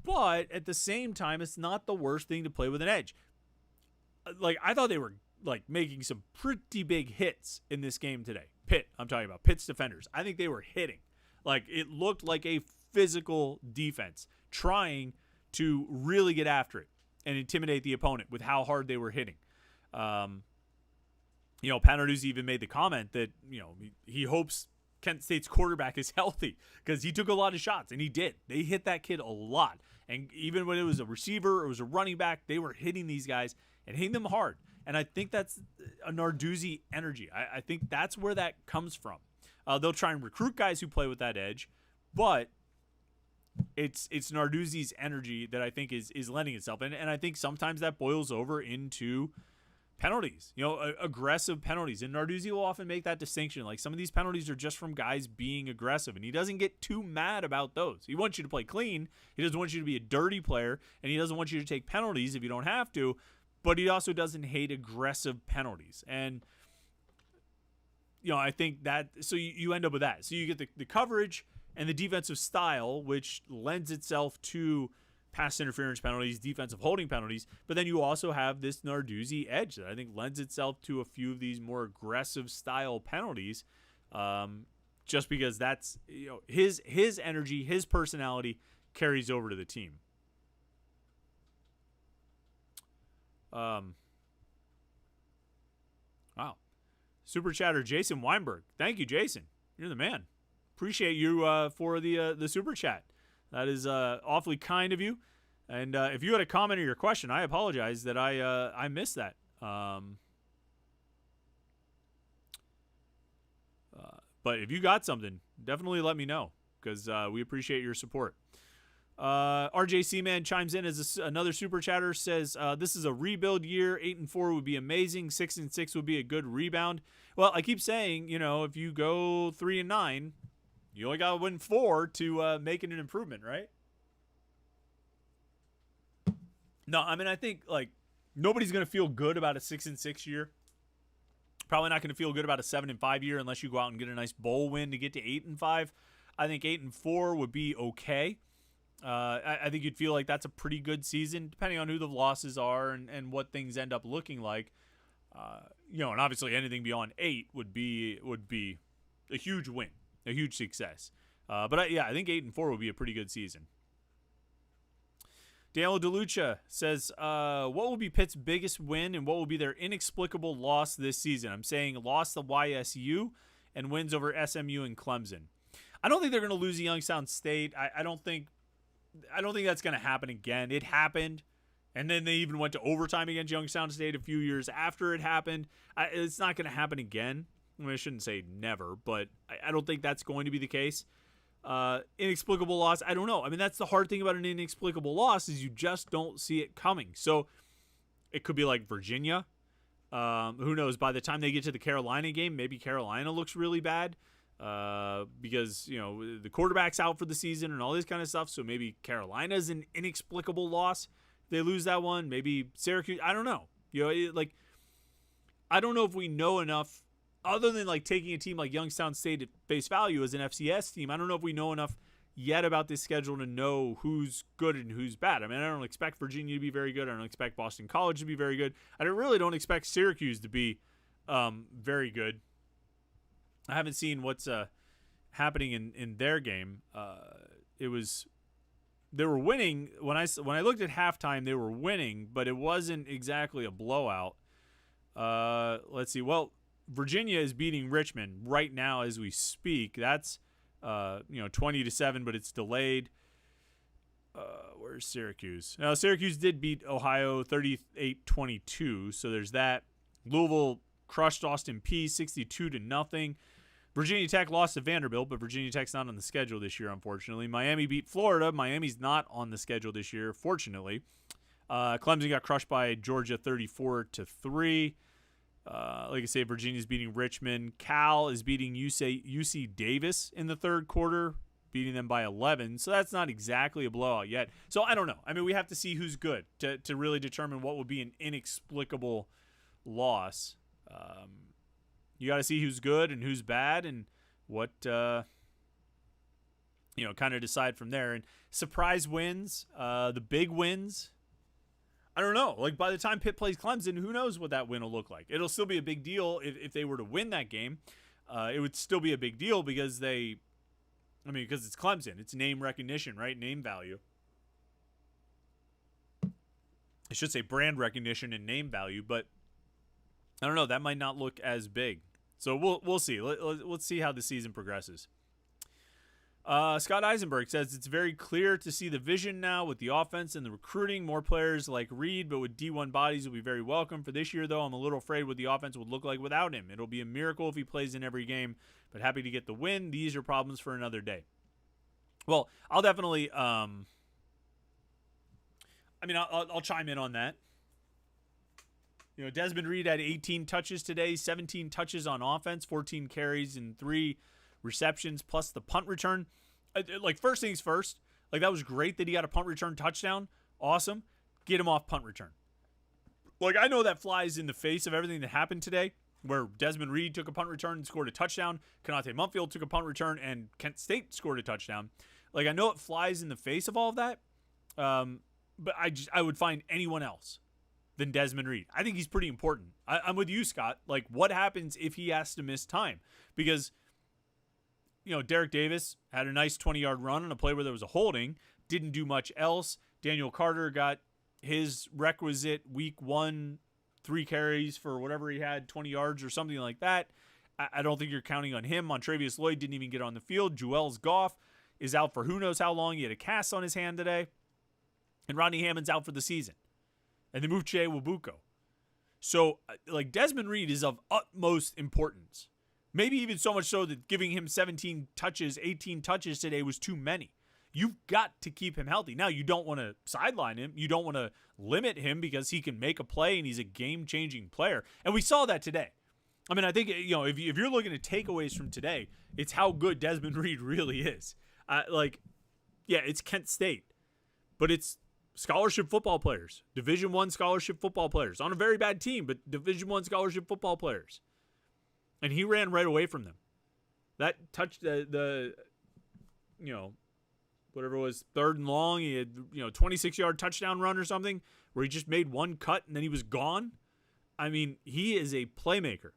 S1: But at the same time, it's not the worst thing to play with an edge. Like, I thought they were making some pretty big hits in this game today. Pitt, I'm talking about Pitt's defenders. I think they were hitting. Like, it looked like a physical defense trying to really get after it and intimidate the opponent with how hard they were hitting. Narduzzi even made the comment that, he hopes Kent State's quarterback is healthy because he took a lot of shots, and he did. They hit that kid a lot. And even when it was a receiver or it was a running back, they were hitting these guys and hitting them hard. And I think that's a Narduzzi energy. I think that's where that comes from. They'll try and recruit guys who play with that edge, but it's Narduzzi's energy that I think is lending itself. And I think sometimes that boils over into penalties, aggressive penalties. And Narduzzi will often make that distinction. Like, some of these penalties are just from guys being aggressive, and he doesn't get too mad about those. He wants you to play clean. He doesn't want you to be a dirty player, and he doesn't want you to take penalties if you don't have to, but he also doesn't hate aggressive penalties. And, I think that, so you end up with that. So you get the coverage and the defensive style, which lends itself to pass interference penalties, defensive holding penalties, but then you also have this Narduzzi edge that I think lends itself to a few of these more aggressive style penalties, just because that's his energy, his personality carries over to the team. Wow. Super chatter Jason Weinberg. Thank you, Jason. You're the man. Appreciate you for the super chat. That is awfully kind of you. And if you had a comment or your question, I apologize that I missed that. But if you got something, definitely let me know because we appreciate your support. RJC Man chimes in as another super chatter, says this is a rebuild year. 8-4 would be amazing. 6-6 would be a good rebound. Well, I keep saying, if you go 3-9, you only got to win 4 to make it an improvement, right? No, I mean, I think nobody's going to feel good about a 6-6 year. Probably not going to feel good about a 7-5 year unless you go out and get a nice bowl win to get to 8-5. I think 8-4 would be okay. I think you'd feel like that's a pretty good season, depending on who the losses are and what things end up looking like. And obviously anything beyond 8 would be a huge win, a huge success. But I think 8-4 would be a pretty good season. Daniel DeLucia says, what will be Pitt's biggest win and what will be their inexplicable loss this season? I'm saying loss to YSU and wins over SMU and Clemson. I don't think they're going to lose to Youngstown State. I don't think that's going to happen again. It happened, and then they even went to overtime against Youngstown State a few years after it happened. It's not going to happen again. I mean, I shouldn't say never, but I don't think that's going to be the case. Inexplicable loss, I don't know. I mean, that's the hard thing about an inexplicable loss is you just don't see it coming. So it could be like Virginia. Who knows? By the time they get to the Carolina game, maybe Carolina looks really bad because, the quarterback's out for the season and all this kind of stuff. So maybe Carolina's an inexplicable loss they lose that one. Maybe Syracuse. I don't know. I don't know if we know enough other than like taking a team like Youngstown State at face value as an FCS team. I don't know if we know enough yet about this schedule to know who's good and who's bad. I mean, I don't expect Virginia to be very good. I don't expect Boston College to be very good. I really don't expect Syracuse to be very good. I haven't seen what's happening in their game. They were winning when I looked at halftime. They were winning, but it wasn't exactly a blowout. Let's see. Well, Virginia is beating Richmond right now as we speak. That's 20-7, but it's delayed. Where's Syracuse? Now, Syracuse did beat Ohio 38-22, so there's that. Louisville crushed Austin Peay 62-0. Virginia Tech lost to Vanderbilt, but Virginia Tech's not on the schedule this year, unfortunately. Miami beat Florida. Miami's not on the schedule this year, fortunately. Clemson got crushed by Georgia 34-3. Like I say, Virginia's beating Richmond. Cal is beating UC Davis in the third quarter, beating them by 11. So that's not exactly a blowout yet. So I don't know. I mean, we have to see who's good to really determine what would be an inexplicable loss. You got to see who's good and who's bad and what, kind of decide from there. And surprise wins, the big wins, I don't know. Like, by the time Pitt plays Clemson, who knows what that win will look like. It'll still be a big deal if they were to win that game. It would still be a big deal because because it's Clemson. It's name recognition, right? Name value. I should say brand recognition and name value, but I don't know. That might not look as big. So we'll see. Let's see how the season progresses. Scott Eisenberg says it's very clear to see the vision now with the offense and the recruiting. More players like Reed, but with D1 bodies will be very welcome. For this year, though, I'm a little afraid what the offense would look like without him. It'll be a miracle if he plays in every game, but happy to get the win. These are problems for another day. Well, I'll definitely I'll chime in on that. Desmond Reed had 18 touches today, 17 touches on offense, 14 carries, and 3 receptions, plus the punt return. First things first, that was great that he got a punt return touchdown. Awesome. Get him off punt return. I know that flies in the face of everything that happened today, where Desmond Reed took a punt return and scored a touchdown. Kanate Mumfield took a punt return, and Kent State scored a touchdown. I know it flies in the face of all of that, but I would find anyone else than Desmond Reed. I think he's pretty important. I'm with you, Scott. What happens if he has to miss time? Because, Derek Davis had a nice 20-yard run on a play where there was a holding, didn't do much else. Daniel Carter got his requisite week 1, 3 carries for whatever he had, 20 yards or something like that. I don't think you're counting on him. Montrevious Lloyd didn't even get on the field. Juelz Goff is out for who knows how long. He had a cast on his hand today. And Rodney Hammond's out for the season. And they moved Jay Wabuko. So, Desmond Reed is of utmost importance. Maybe even so much so that giving him 17 touches, 18 touches today was too many. You've got to keep him healthy. Now, you don't want to sideline him. You don't want to limit him because he can make a play and he's a game-changing player. And we saw that today. I mean, I think, if you're looking at takeaways from today, it's how good Desmond Reed really is. It's Kent State, but it's scholarship football players, Division I scholarship football players on a very bad team, but Division I scholarship football players. And he ran right away from them. That touched the whatever it was, 3rd and long. He had, 26-yard touchdown run or something where he just made one cut and then he was gone. I mean, he is a playmaker.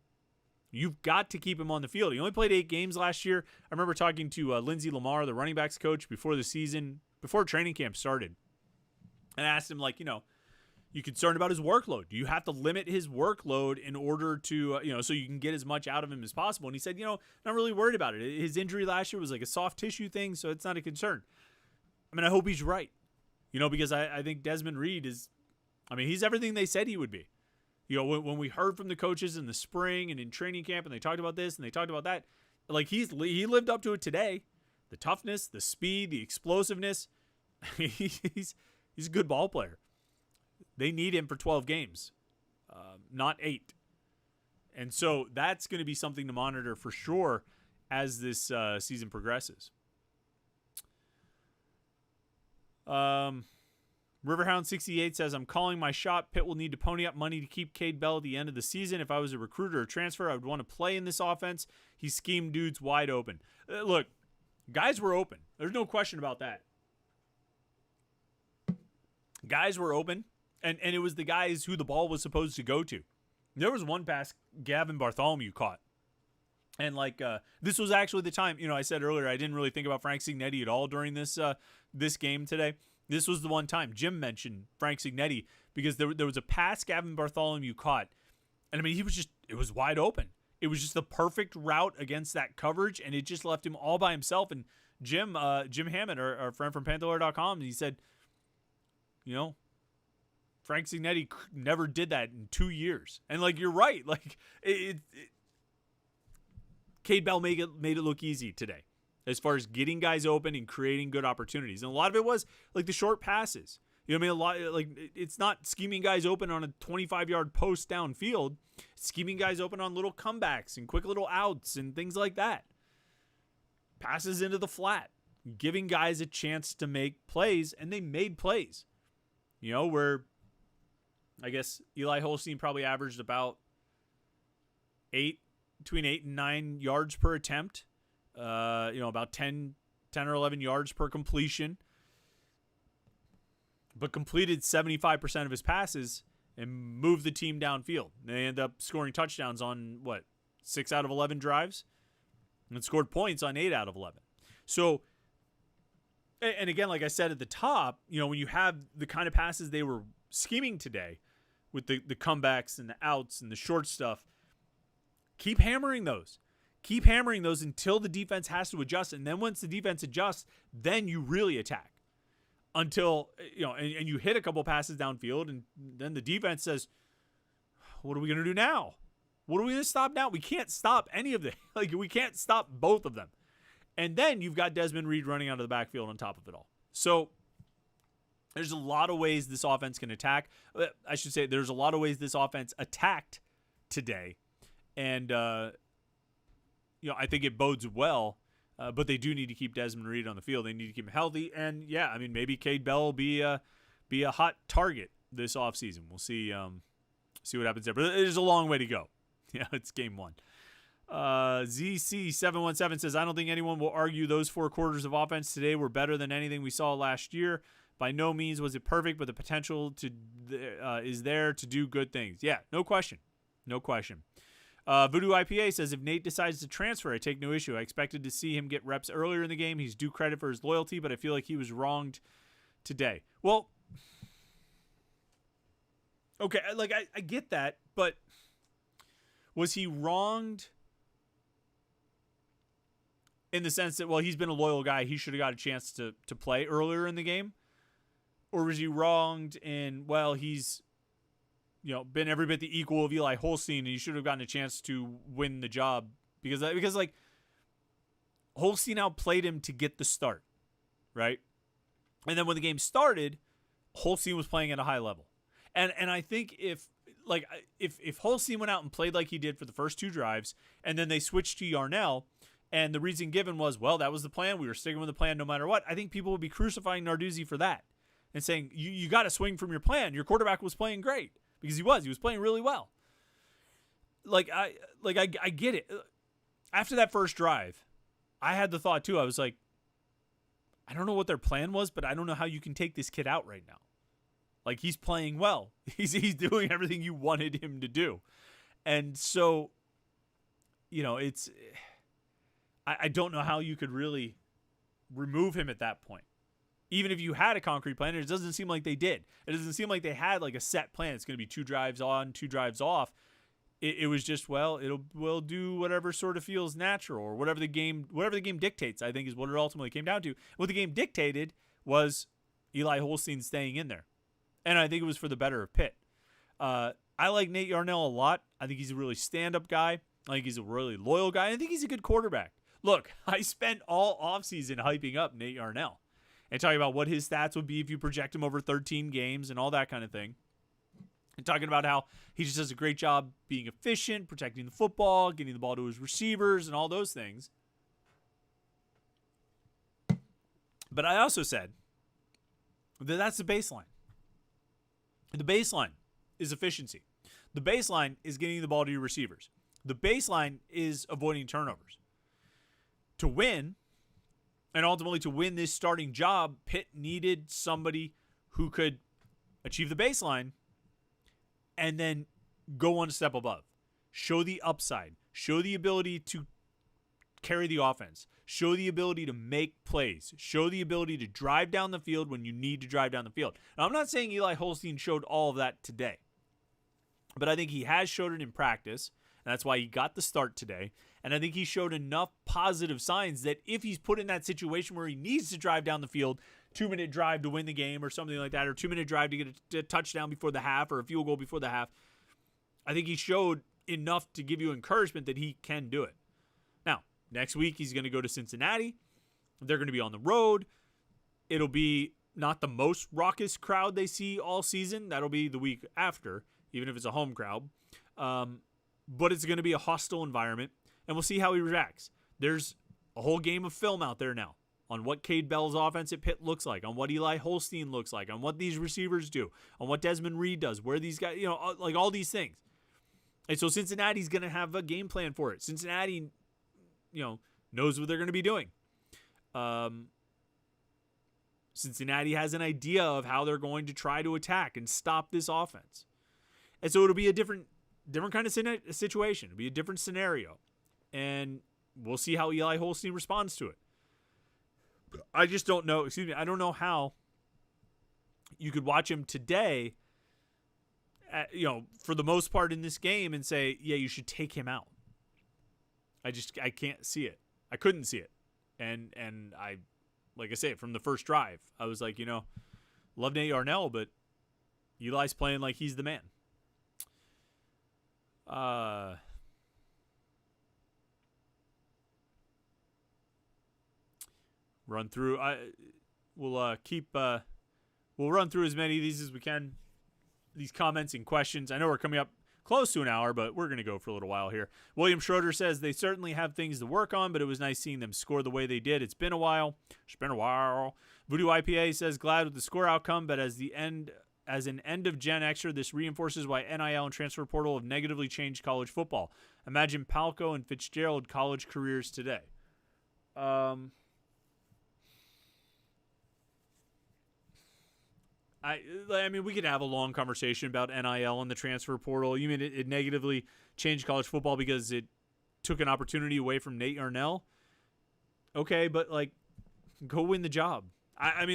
S1: You've got to keep him on the field. He only played 8 games last year. I remember talking to Lindsey Lamar, the running backs coach, before training camp started. And I asked him, you concerned about his workload? Do you have to limit his workload in order to, so you can get as much out of him as possible? And he said, not really worried about it. His injury last year was a soft tissue thing, so it's not a concern. I mean, I hope he's right, because I think Desmond Reed he's everything they said he would be. When we heard from the coaches in the spring and in training camp and they talked about this and they talked about that, he lived up to it today. The toughness, the speed, the explosiveness. He's a good ball player. They need him for 12 games, not 8. And so that's going to be something to monitor for sure as this season progresses. Riverhound68 says, I'm calling my shot. Pitt will need to pony up money to keep Cade Bell at the end of the season. If I was a recruiter or transfer, I would want to play in this offense. He schemed dudes wide open. Look, guys were open. There's no question about that. Guys were open, and it was the guys who the ball was supposed to go to. There was one pass Gavin Bartholomew caught. And, this was actually the time, I said earlier I didn't really think about Frank Signetti at all during this game today. This was the one time Jim mentioned Frank Signetti because there was a pass Gavin Bartholomew caught. And, it was wide open. It was just the perfect route against that coverage, and it just left him all by himself. And Jim Hammond, our friend from Panther-Lair.com, he said, Frank Signetti never did that in 2 years. And, you're right. Cade Bell made it look easy today as far as getting guys open and creating good opportunities. And a lot of it was the short passes. It's not scheming guys open on a 25-yard post downfield. It's scheming guys open on little comebacks and quick little outs and things like that. Passes into the flat, giving guys a chance to make plays, and they made plays. Where I guess Eli Holstein probably averaged about between 8 and 9 yards per attempt. About 10 or 11 yards per completion. But completed 75% of his passes and moved the team downfield. They end up scoring touchdowns on, 6 out of 11 drives? And scored points on 8 out of 11. So, and again, like I said at the top, when you have the kind of passes they were scheming today with the comebacks and the outs and the short stuff, keep hammering those. Keep hammering those until the defense has to adjust. And then once the defense adjusts, then you really attack. Until, and you hit a couple passes downfield, and then the defense says, what are we going to do now? What are we going to stop now? We can't stop any of them. We can't stop both of them. And then you've got Desmond Reed running out of the backfield on top of it all. So there's a lot of ways this offense can attack. I should say there's a lot of ways this offense attacked today. And, I think it bodes well. But they do need to keep Desmond Reed on the field. They need to keep him healthy. And, yeah, maybe Cade Bell will be a hot target this offseason. We'll see what happens there. But there's a long way to go. Yeah, it's game 1. ZC717 says, I don't think anyone will argue those 4 quarters of offense today were better than anything we saw last year. By no means was it perfect, but the potential is there to do good things. Yeah, no question. No question. Voodoo IPA says, if Nate decides to transfer, I take no issue. I expected to see him get reps earlier in the game. He's due credit for his loyalty, but I feel like he was wronged today. Well, okay, I get that, but was he wronged in the sense that, he's been a loyal guy, he should have got a chance to play earlier in the game? Or was he wronged in, he's been every bit the equal of Eli Holstein, and he should have gotten a chance to win the job because Holstein outplayed him to get the start, right? And then when the game started, Holstein was playing at a high level, and I think if Holstein went out and played like he did for the first 2 drives, and then they switched to Yarnell, and the reason given was, that was the plan. We were sticking with the plan no matter what. I think people would be crucifying Narduzzi for that and saying you got to swing from your plan. Your quarterback was playing great. Because he was playing really well. I get it. After that first drive, I had the thought too. I was like, I don't know what their plan was, but I don't know how you can take this kid out right now. He's playing well. He's doing everything you wanted him to do. And so, it's I don't know how you could really remove him at that point. Even if you had a concrete plan, it doesn't seem like they did. It doesn't seem like they had a set plan. It's going to be 2 drives on, 2 drives off. It was just, we'll do whatever sort of feels natural or whatever the game dictates, I think is what it ultimately came down to. What the game dictated was Eli Holstein staying in there. And I think it was for the better of Pitt. I like Nate Yarnell a lot. I think he's a really stand-up guy. I think he's a really loyal guy. I think he's a good quarterback. Look, I spent all offseason hyping up Nate Yarnell and talking about what his stats would be if you project him over 13 games and all that kind of thing. And talking about how he just does a great job being efficient, protecting the football, getting the ball to his receivers, and all those things. But I also said that that's the baseline. The baseline is efficiency. The baseline is getting the ball to your receivers. The baseline is avoiding turnovers. To win, and ultimately to win this starting job, Pitt needed somebody who could achieve the baseline and then go one step above. Show the upside. Show the ability to carry the offense. Show the ability to make plays. Show the ability to drive down the field when you need to drive down the field. Now, I'm not saying Eli Holstein showed all of that today, but I think he has showed it in practice, and that's why he got the start today. And I think he showed enough positive signs that if he's put in that situation where he needs to drive down the field, 2-minute drive to win the game or something like that, or 2-minute drive to get a touchdown before the half or a field goal before the half, I think he showed enough to give you encouragement that he can do it. Now, next week he's going to go to Cincinnati. They're going to be on the road. It'll be not the most raucous crowd they see all season. That'll be the week after, even if it's a home crowd. But it's going to be a hostile environment, and we'll see how he reacts. There's a whole game of film out there now on what Cade Bell's offense at Pitt looks like, on what Eli Holstein looks like, on what these receivers do, on what Desmond Reed does, where these guys, like all these things. And so Cincinnati's going to have a game plan for it. Cincinnati, knows what they're going to be doing. Cincinnati has an idea of how they're going to try to attack and stop this offense. And so it'll be a different kind of situation. It'll be a different scenario. And we'll see how Eli Holstein responds to it. I just don't know. I don't know how you could watch him today, for the most part in this game and say, yeah, you should take him out. I can't see it. I couldn't see it. And I, like I say, from the first drive, I was like, love Nate Yarnell, but Eli's playing like he's the man. Run through. We'll run through as many of these as we can. These comments and questions. I know we're coming up close to an hour, but we're going to go for a little while here. William Schroeder says they certainly have things to work on, but it was nice seeing them score the way they did. It's been a while. Voodoo IPA says glad with the score outcome, but as an end of Gen Xer, this reinforces why NIL and transfer portal have negatively changed college football. Imagine Palco and Fitzgerald college careers today. I mean, we could have a long conversation about NIL and the transfer portal. You mean it negatively changed college football because it took an opportunity away from Nate Yarnell? Okay, but, go win the job. I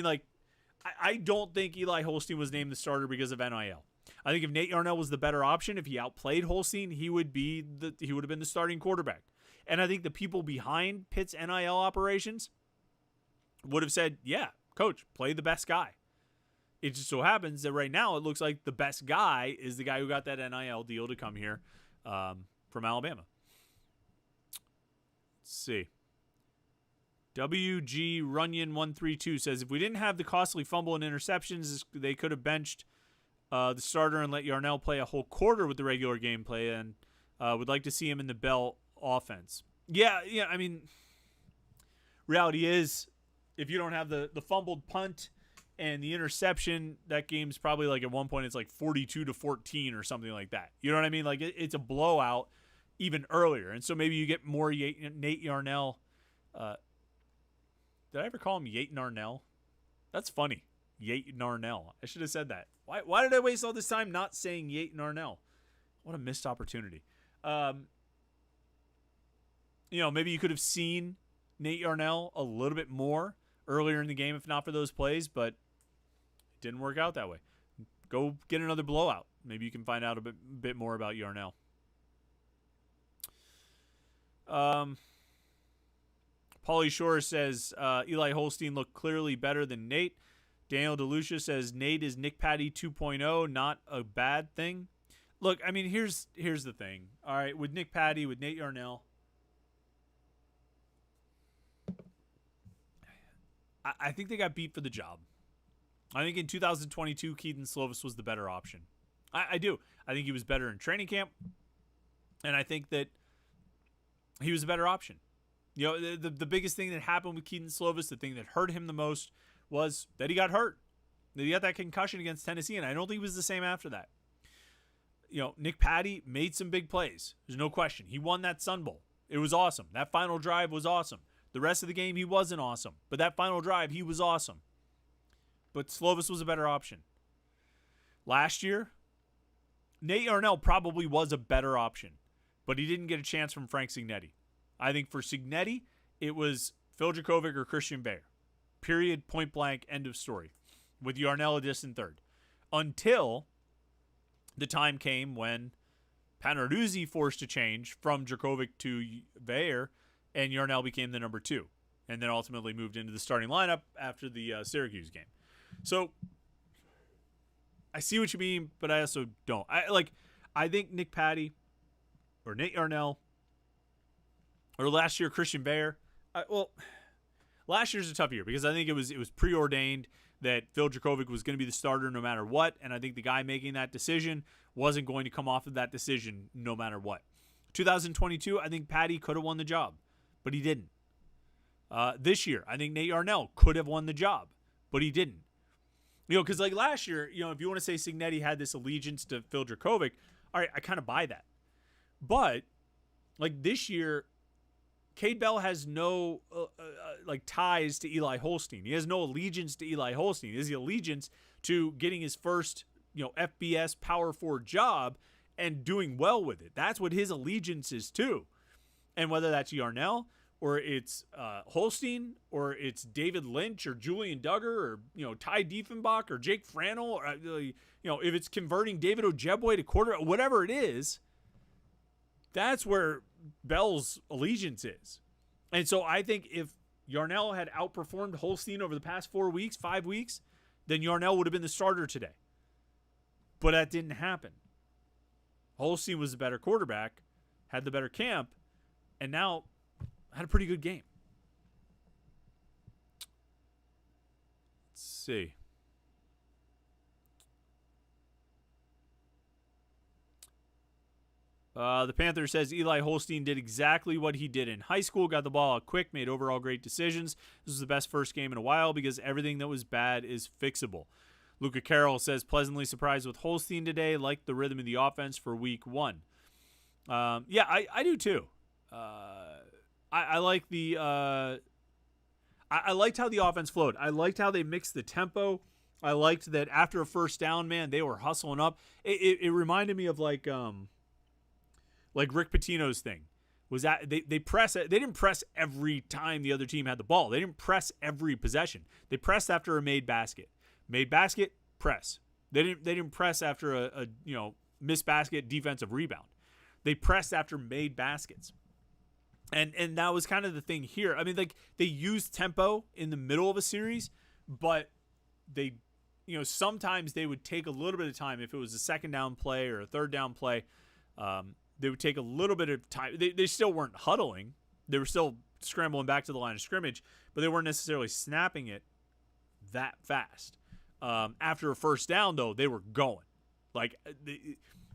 S1: don't think Eli Holstein was named the starter because of NIL. I think if Nate Yarnell was the better option, if he outplayed Holstein, he would have been the starting quarterback. And I think the people behind Pitt's NIL operations would have said, yeah, coach, play the best guy. It just so happens that right now it looks like the best guy is the guy who got that NIL deal to come here from Alabama. Let's see. WG Runyon 132 says, if we didn't have the costly fumble and interceptions, they could have benched the starter and let Yarnell play a whole quarter with the regular gameplay, and would like to see him in the Bell offense. Yeah, I mean, reality is if you don't have the fumbled punt and the interception, that game's probably at one point it's 42-14 or something like that. You know what I mean? It's a blowout even earlier. And so maybe you get more Nate Yarnell. Did I ever call him Yate Narnell? That's funny. Yate Narnell. I should have said that. Why did I waste all this time not saying Yate Narnell? What a missed opportunity. Maybe you could have seen Nate Yarnell a little bit more earlier in the game if not for those plays, but it didn't work out that way. Go get another blowout. Maybe you can find out a bit more about Yarnell. Paulie Shore says Eli Holstein looked clearly better than Nate. Daniel DeLucia says Nate is Nick Patty 2.0, not a bad thing. Look, I mean, here's the thing. All right, with Nick Patty, with Nate Yarnell, I think they got beat for the job. I think in 2022, Keaton Slovis was the better option. I do. I think he was better in training camp, and I think that he was a better option. The biggest thing that happened with Keaton Slovis, the thing that hurt him the most, was that he got hurt. He got that concussion against Tennessee, and I don't think he was the same after that. Nick Patty made some big plays. There's no question. He won that Sun Bowl. It was awesome. That final drive was awesome. The rest of the game, he wasn't awesome. But that final drive, he was awesome. But Slovis was a better option. Last year, Nate Yarnell probably was a better option. But he didn't get a chance from Frank Cignetti. I think for Cignetti, it was Phil Dracovic or Christian Bayer. Period, point blank, end of story. With Yarnell a distant third. Until the time came when Panaruzzi forced a change from Dracovic to Bayer, and Yarnell became the number 2. And then ultimately moved into the starting lineup after the Syracuse game. So, I see what you mean, but I also don't. I think Nick Patty or Nate Yarnell or last year Christian Bayer. Last year's a tough year because I think it was preordained that Phil Dracovic was going to be the starter no matter what, and I think the guy making that decision wasn't going to come off of that decision no matter what. 2022, I think Patty could have won the job, but he didn't. This year, I think Nate Yarnell could have won the job, but he didn't. Because like last year, if you want to say Cignetti had this allegiance to Phil Dracovic, all right, I kind of buy that. But like this year, Cade Bell has no ties to Eli Holstein. He has no allegiance to Eli Holstein. He has the allegiance to getting his first FBS Power 4 job and doing well with it. That's what his allegiance is to. And whether that's Yarnell or it's Holstein or it's David Lynch or Julian Duggar or Ty Diefenbach or Jake Frannel or if it's converting David Ojebwe to quarter, whatever it is, that's where Bell's allegiance is. And so I think if Yarnell had outperformed Holstein over the past 5 weeks, then Yarnell would have been the starter today. But that didn't happen. Holstein was the better quarterback, had the better camp, and now had a pretty good game. Let's see. The Panther says Eli Holstein did exactly what he did in high school, got the ball out quick, made overall great decisions. This was the best first game in a while because everything that was bad is fixable. Luca Carroll says pleasantly surprised with Holstein today, liked the rhythm of the offense for week 1. I do too. I like the I liked how the offense flowed. I liked how they mixed the tempo. I liked that after a first down, man, they were hustling up. It reminded me of like Rick Pitino's thing. Was that they didn't press every time the other team had the ball. They didn't press every possession. They pressed after a made basket. Made basket, press. They didn't press after a missed basket, defensive rebound. They pressed after made baskets. And that was kind of the thing here. I mean, like they used tempo in the middle of a series, but they sometimes they would take a little bit of time if it was a second down play or a third down play. They would take a little bit of time. They still weren't huddling. They were still scrambling back to the line of scrimmage, but they weren't necessarily snapping it that fast. After a first down, though, they were going. Like,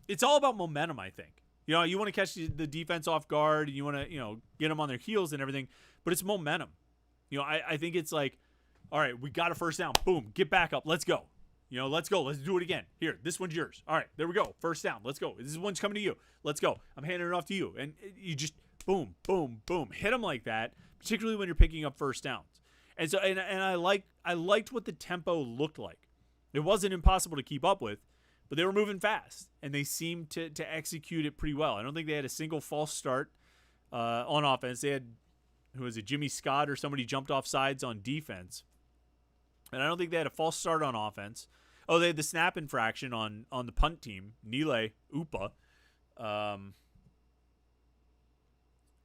S1: it's all about momentum, I think. You want to catch the defense off guard, and you want to, get them on their heels and everything, but it's momentum. I think it's like, all right, we got a first down. Boom, get back up. Let's go. Let's go. Let's do it again. Here, this one's yours. All right, there we go. First down. Let's go. This one's coming to you. Let's go. I'm handing it off to you. And you just boom, boom, boom. Hit them like that, particularly when you're picking up first downs. And so, and I liked what the tempo looked like. It wasn't impossible to keep up with, but they were moving fast, and they seemed to execute it pretty well. I don't think they had a single false start on offense. They had, Jimmy Scott or somebody jumped off sides on defense. And I don't think they had a false start on offense. Oh, they had the snap infraction on the punt team. Nile Upa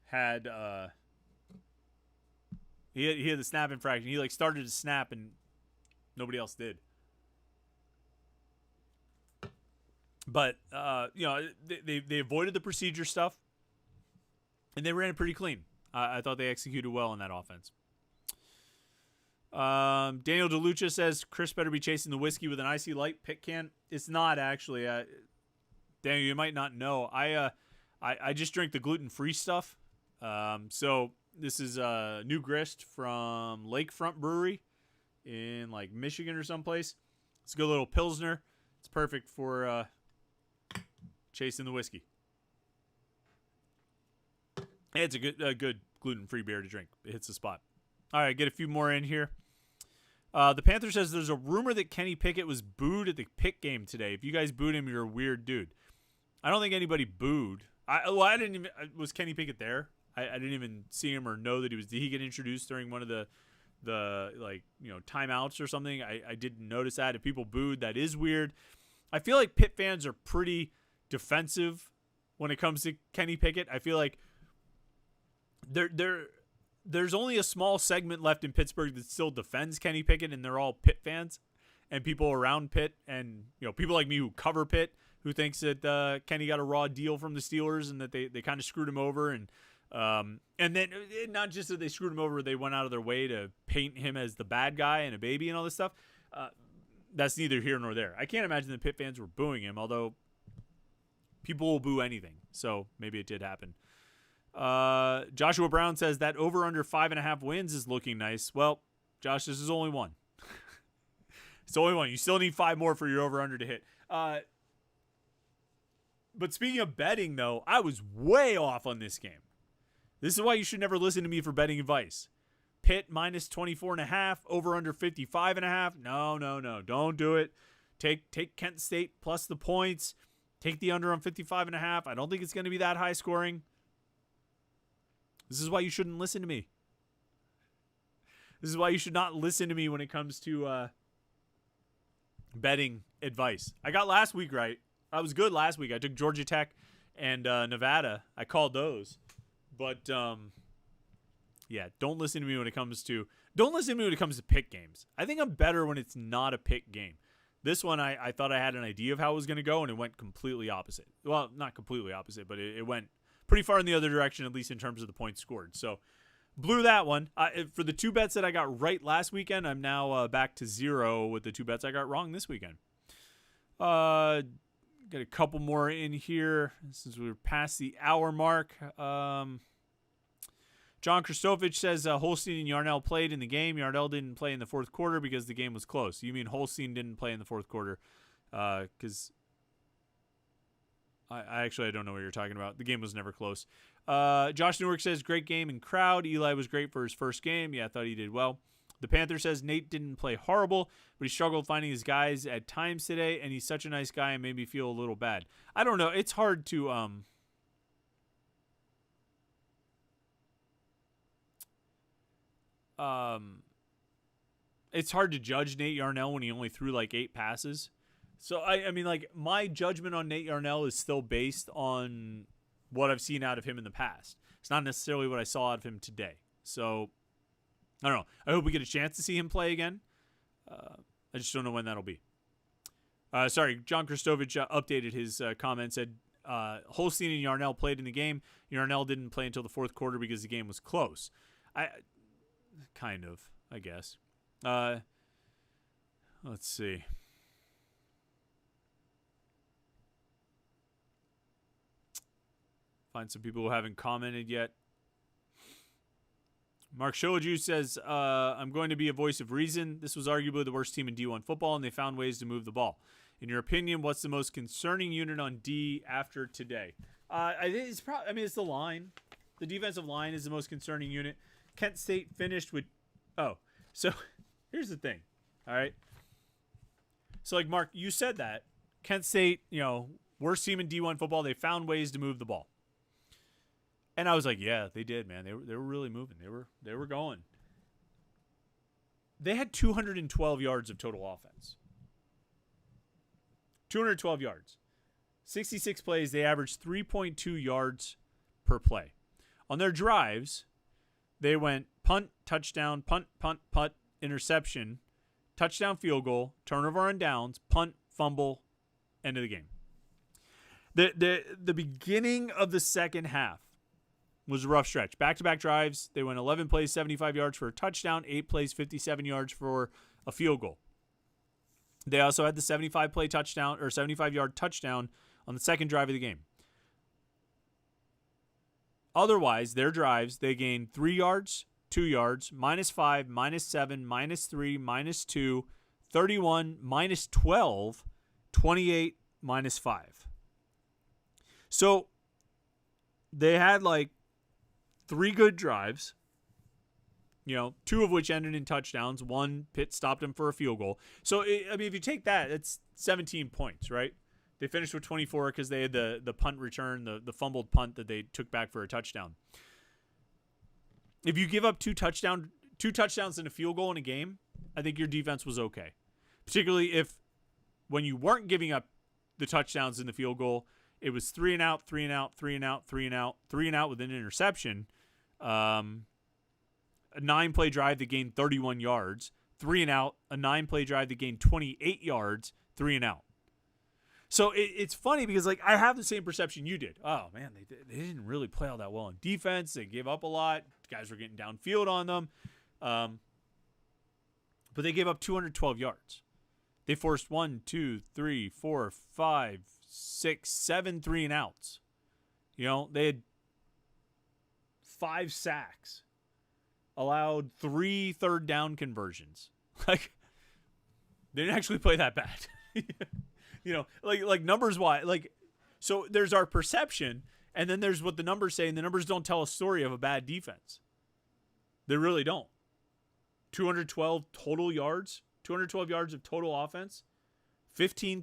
S1: had he had the snap infraction. He started to snap and nobody else did. But they avoided the procedure stuff, and they ran it pretty clean. I thought they executed well in that offense. Daniel DeLucia says Chris better be chasing the whiskey with an icy light Pitt can. It's not actually. Daniel, you might not know. I just drink the gluten-free stuff. So this is New Grist from Lakefront Brewery in Michigan or someplace. It's a good little Pilsner. It's perfect for chasing the whiskey. It's a good gluten-free beer to drink. It hits the spot. All right, get a few more in here. The Panther says there's a rumor that Kenny Pickett was booed at the Pitt game today. If you guys booed him, you're a weird dude. I don't think anybody booed. I didn't even. Was Kenny Pickett there? I didn't even see him or know that he was. Did he get introduced during one of the timeouts or something? I didn't notice that. If people booed, that is weird. I feel like Pitt fans are pretty defensive when it comes to Kenny Pickett. I feel like there's only a small segment left in Pittsburgh that still defends Kenny Pickett, and they're all Pitt fans and people around Pitt, and people like me who cover Pitt, who thinks that Kenny got a raw deal from the Steelers and that they kind of screwed him over, and then not just that they screwed him over, they went out of their way to paint him as the bad guy and a baby and all this stuff. That's neither here nor there. I can't imagine the Pitt fans were booing him, although people will boo anything, so maybe it did happen. Joshua Brown says that over under 5.5 wins is looking nice. Well, Josh, this is only one. It's only one. You still need 5 more for your over under to hit. But speaking of betting, though, I was way off on this game. This is why you should never listen to me for betting advice. Pitt minus 24.5, over under 55.5. No, don't do it. Take Kent State plus the points. Take the under on 55.5. I don't think it's going to be that high scoring. This is why you shouldn't listen to me. This is why you should not listen to me when it comes to betting advice. I got last week right. I was good last week. I took Georgia Tech and Nevada. I called those. But yeah, don't listen to me when it comes to Pitt games. I think I'm better when it's not a Pitt game. This one, I thought I had an idea of how it was going to go, and it went completely opposite. Well, not completely opposite, but it went pretty far in the other direction, at least in terms of the points scored. So, blew that one. For the 2 bets that I got right last weekend, I'm now back to 0 with the 2 bets I got wrong this weekend. Got a couple more in here since we're past the hour mark. John Kristofich says Holstein and Yarnell played in the game. Yarnell didn't play in the fourth quarter because the game was close. You mean Holstein didn't play in the fourth quarter? Because I don't know what you're talking about. The game was never close. Josh Newark says, great game and crowd. Eli was great for his first game. Yeah, I thought he did well. The Panther says Nate didn't play horrible, but he struggled finding his guys at times today, and he's such a nice guy and made me feel a little bad. I don't know. It's hard to it's hard to judge Nate Yarnell when he only threw like 8 passes. So I mean, like, my judgment on Nate Yarnell is still based on what I've seen out of him in the past. It's not necessarily what I saw out of him today. So I don't know. I hope we get a chance to see him play again. I just don't know when that'll be. Sorry, John Kristofich updated his comment, said Holstein and Yarnell played in the game. Yarnell didn't play until the fourth quarter because the game was close. I guess. Let's see. Find some people who haven't commented yet. Mark Shilaju says, I'm going to be a voice of reason. This was arguably the worst team in D1 football, and they found ways to move the ball. In your opinion, what's the most concerning unit on D after today? I think it's the line. The defensive line is the most concerning unit. Kent State finished with... Oh, so here's the thing, all right? So, like, Mark, you said that. Kent State, worst team in D1 football. They found ways to move the ball. And I was like, yeah, they did, man. They were really moving. They were going. They had 212 yards of total offense. 212 yards. 66 plays. They averaged 3.2 yards per play. On their drives, they went punt, touchdown, punt, interception, touchdown, field goal, turnover on downs, punt, fumble, end of the game. The beginning of the second half was a rough stretch. Back-to-back drives. They went 11 plays, 75 yards for a touchdown, 8 plays, 57 yards for a field goal. They also had the 75-play touchdown or 75-yard touchdown on the second drive of the game. Otherwise, their drives, they gained 3 yards, 2 yards, -5, -7, -3, -2, 31, minus 12, 28, minus 5. So they had like 3 good drives, 2 of which ended in touchdowns. One, Pitt stopped him for a field goal. So, if you take that, it's 17 points, right? They finished with 24 because they had the punt return, the fumbled punt that they took back for a touchdown. If you give up 2 touchdowns and a field goal in a game, I think your defense was okay. Particularly if when you weren't giving up the touchdowns and the field goal, it was 3 and out, 3 and out, 3 and out, 3 and out, 3 and out with an interception. A 9-play drive that gained 31 yards, 3 and out, a 9-play drive that gained 28 yards, 3 and out. So it's funny because I have the same perception you did. Oh man, they didn't really play all that well in defense. They gave up a lot. Guys were getting downfield on them. But they gave up 212 yards. They forced 1, 2, 3, 4, 5, 6, 7 3 and outs. They had 5 sacks. Allowed 3 third down conversions. They didn't actually play that bad. Numbers wise, so there's our perception, and then there's what the numbers say, and the numbers don't tell a story of a bad defense. They really don't. 212 total yards, 212 yards of total offense, 15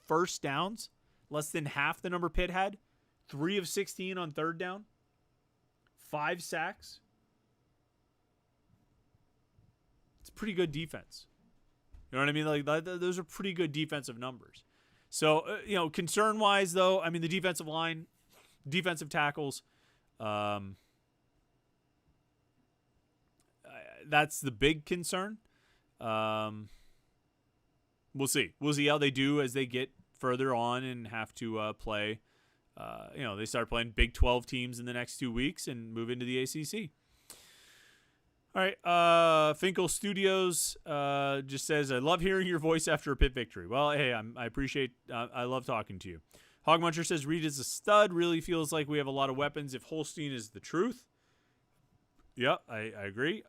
S1: first downs, less than half the number Pitt had, 3 of 16 on third down, 5 sacks. It's pretty good defense. You know what I mean? Those are pretty good defensive numbers. So, concern-wise, though, the defensive line, defensive tackles, that's the big concern. We'll see. We'll see how they do as they get further on and have to play. They start playing Big 12 teams in the next 2 weeks and move into the ACC. All right. Finkel Studios just says, I love hearing your voice after a Pitt victory. Well, hey, I appreciate I love talking to you. Hogmuncher says, Reed is a stud. Really feels like we have a lot of weapons if Holstein is the truth. Yeah, I agree.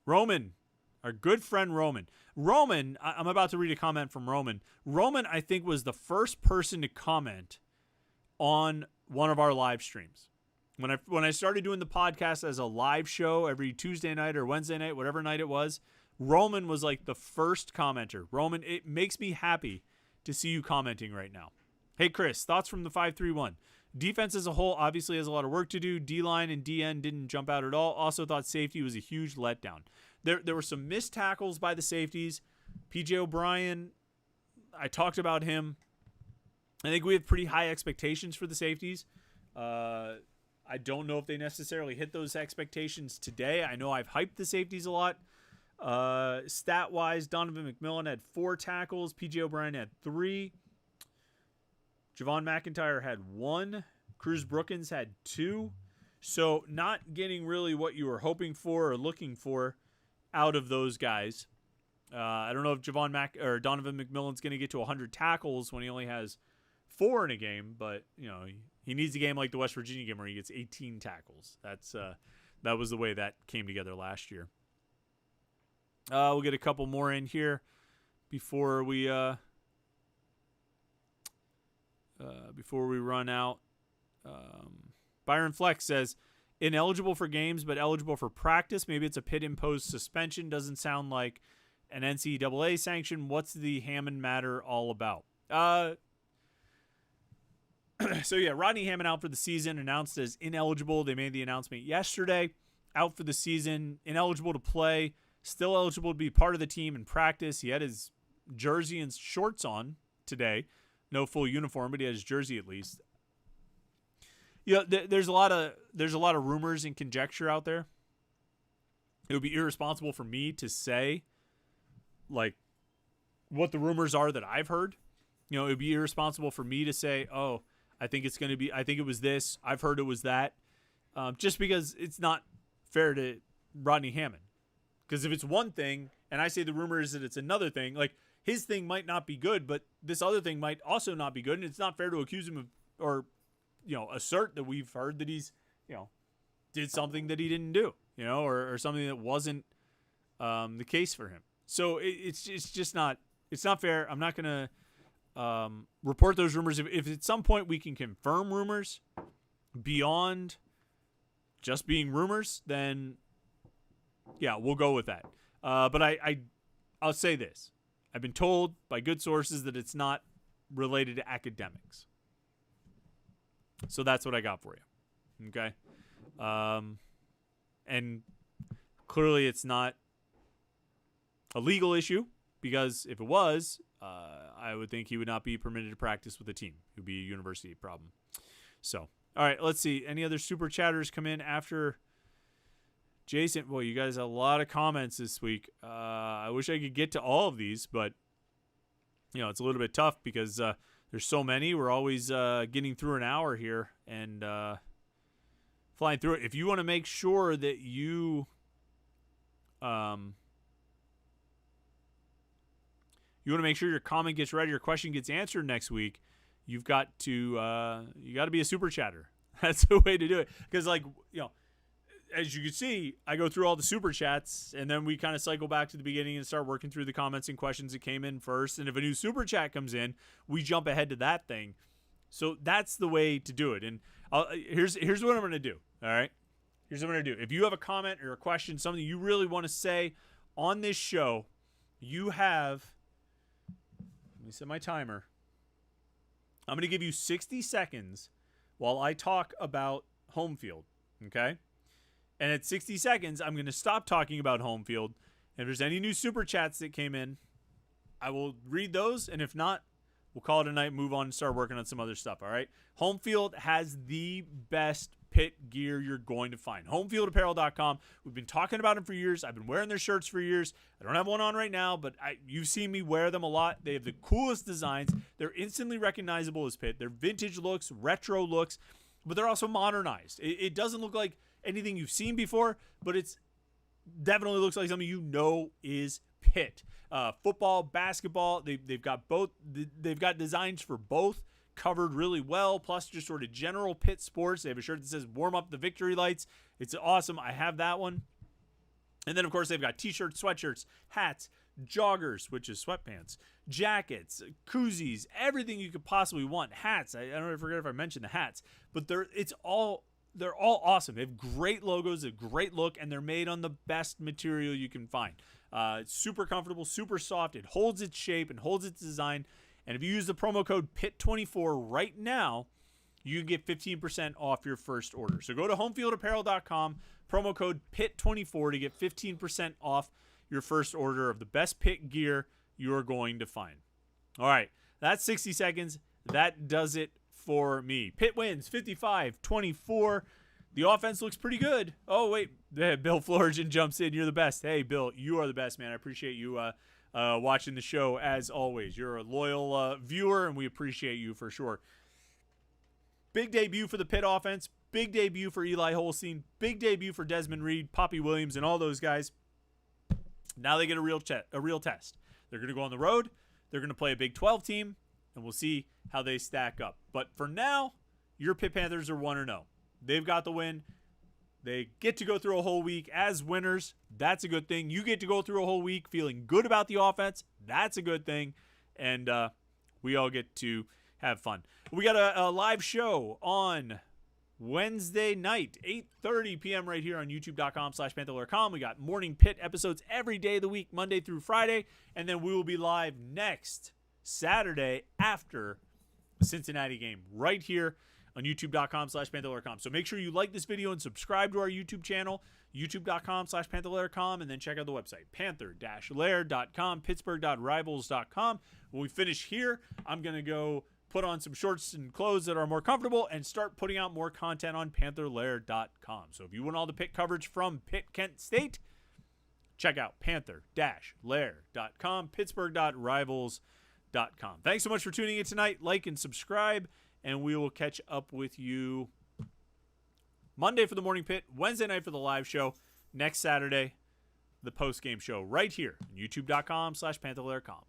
S1: Roman, our good friend Roman. Roman, I'm about to read a comment from Roman. Roman, I think, was the first person to comment on one of our live streams. When I started doing the podcast as a live show every Tuesday night or Wednesday night, whatever night it was, Roman was like the first commenter. Roman, it makes me happy to see you commenting right now. Hey, Chris, thoughts from the 531. Defense as a whole obviously has a lot of work to do. D-line and DN didn't jump out at all. Also thought safety was a huge letdown. There were some missed tackles by the safeties. P.J. O'Brien, I talked about him. I think we have pretty high expectations for the safeties. I don't know if they necessarily hit those expectations today. I know I've hyped the safeties a lot. Stat-wise, Donovan McMillan had 4 tackles. P.J. O'Brien had 3. Javon McIntyre had 1. Cruz Brookins had 2. So not getting really what you were hoping for or looking for out of those guys. I don't know if Donovan McMillan's going to get to 100 tackles when he only has 4 in a game, but he needs a game like the West Virginia game where he gets 18 tackles. That was the way that came together last year. We'll get a couple more in here before we run out. Byron Flex says, ineligible for games but eligible for practice. Maybe it's a Pitt imposed suspension. Doesn't sound like an NCAA sanction. What's the Hammond matter all about? So yeah, Rodney Hammond out for the season, announced as ineligible. They made the announcement yesterday. Out for the season, ineligible to play, still eligible to be part of the team in practice. He had his jersey and shorts on today. No full uniform, but he has his jersey at least. There's a lot of rumors and conjecture out there. It would be irresponsible for me to say like what the rumors are that I've heard. It would be irresponsible for me to say, oh, I think it was this. I've heard it was that. Just because it's not fair to Rodney Hammond. Because if it's one thing and I say the rumor is that it's another thing, like his thing might not be good, but this other thing might also not be good. And it's not fair to accuse him of, or, assert that we've heard that he's, did something that he didn't do, or something that wasn't the case for him. So it's just not fair. I'm not going to report those rumors. If at some point we can confirm rumors beyond just being rumors, then yeah, we'll go with that. But I'll say this. I've been told by good sources that it's not related to academics. So that's what I got for you. Okay? And clearly it's not a legal issue, because if it was, I would think he would not be permitted to practice with the team. It would be a university problem. So, all right, let's see. Any other super chatters come in after Jason? Well, you guys have a lot of comments this week. I wish I could get to all of these, but it's a little bit tough because there's so many. We're always getting through an hour here and flying through it. If you want to make sure that you make sure your comment gets read, your question gets answered next week, you've got to be a super chatter. That's the way to do it. Because as you can see, I go through all the super chats, and then we kind of cycle back to the beginning and start working through the comments and questions that came in first. And if a new super chat comes in, we jump ahead to that thing. So that's the way to do it. And here's what I'm going to do. All right, here's what I'm going to do. If you have a comment or a question, something you really want to say on this show, you have. Let me set my timer. I'm going to give you 60 seconds while I talk about home field. Okay. And at 60 seconds, I'm going to stop talking about home field. And if there's any new super chats that came in, I will read those. And if not, we'll call it a night, move on, and start working on some other stuff. All right. Home field has the best Pitt gear you're going to find. Homefieldapparel.com. We've been talking about them for years. I've been wearing their shirts for years. I don't have one on right now, but you've seen me wear them a lot. They have the coolest designs. They're instantly recognizable as Pitt. They're vintage looks, retro looks, but they're also modernized. It doesn't look like anything you've seen before, but it's definitely looks like something is Pitt. Football, basketball, they've got both. They've got designs for both covered really well, plus just sort of general Pitt sports. They have a shirt that says warm up the victory lights. It's awesome. I have that one. And then, of course, they've got t-shirts, sweatshirts, hats, joggers, which is sweatpants, jackets, koozies, everything you could possibly want. Hats. I don't forget if I mentioned the hats, but they're all awesome. They have great logos, a great look, and they're made on the best material you can find. It's super comfortable, super soft. It holds its shape and holds its design. And if you use the promo code PIT24 right now, you can get 15% off your first order. So go to homefieldapparel.com, promo code PIT24 to get 15% off your first order of the best Pitt gear you're going to find. All right, that's 60 seconds. That does it for me. Pitt wins 55-24. The offense looks pretty good. Oh, wait. Bill Florigen jumps in. You're the best. Hey, Bill, you are the best, man. I appreciate you watching the show as always. You're a loyal viewer, and we appreciate you for sure. Big debut for the Pitt offense. Big debut for Eli Holstein. Big debut for Desmond Reed, Poppy Williams, and all those guys. Now they get a real test. They're going to go on the road. They're going to play a Big 12 team, and we'll see how they stack up. But for now, your Pitt Panthers are 1-0. They've got the win. They get to go through a whole week as winners. That's a good thing. You get to go through a whole week feeling good about the offense. That's a good thing. And we all get to have fun. We got a live show on Wednesday night, 8:30 p.m. right here on youtube.com/Panther-Lair.com. We got morning Pitt episodes every day of the week, Monday through Friday. And then we will be live next Saturday after the Cincinnati game right here on youtube.com/Panther-Lair.com. So make sure you like this video and subscribe to our YouTube channel, youtube.com/Panther-Lair.com, and then check out the website, Panther-Lair.com, Pittsburgh.rivals.com. When we finish here, I'm going to go put on some shorts and clothes that are more comfortable and start putting out more content on Panther-Lair.com. So if you want all the Pitt coverage from Pitt, Kent State, check out Panther-Lair.com, Pittsburgh.rivals.com. Thanks so much for tuning in tonight. Like and subscribe. And we will catch up with you Monday for the Morning Pit, Wednesday night for the live show, next Saturday, the post-game show right here on youtube.com/Panther-Lair.com.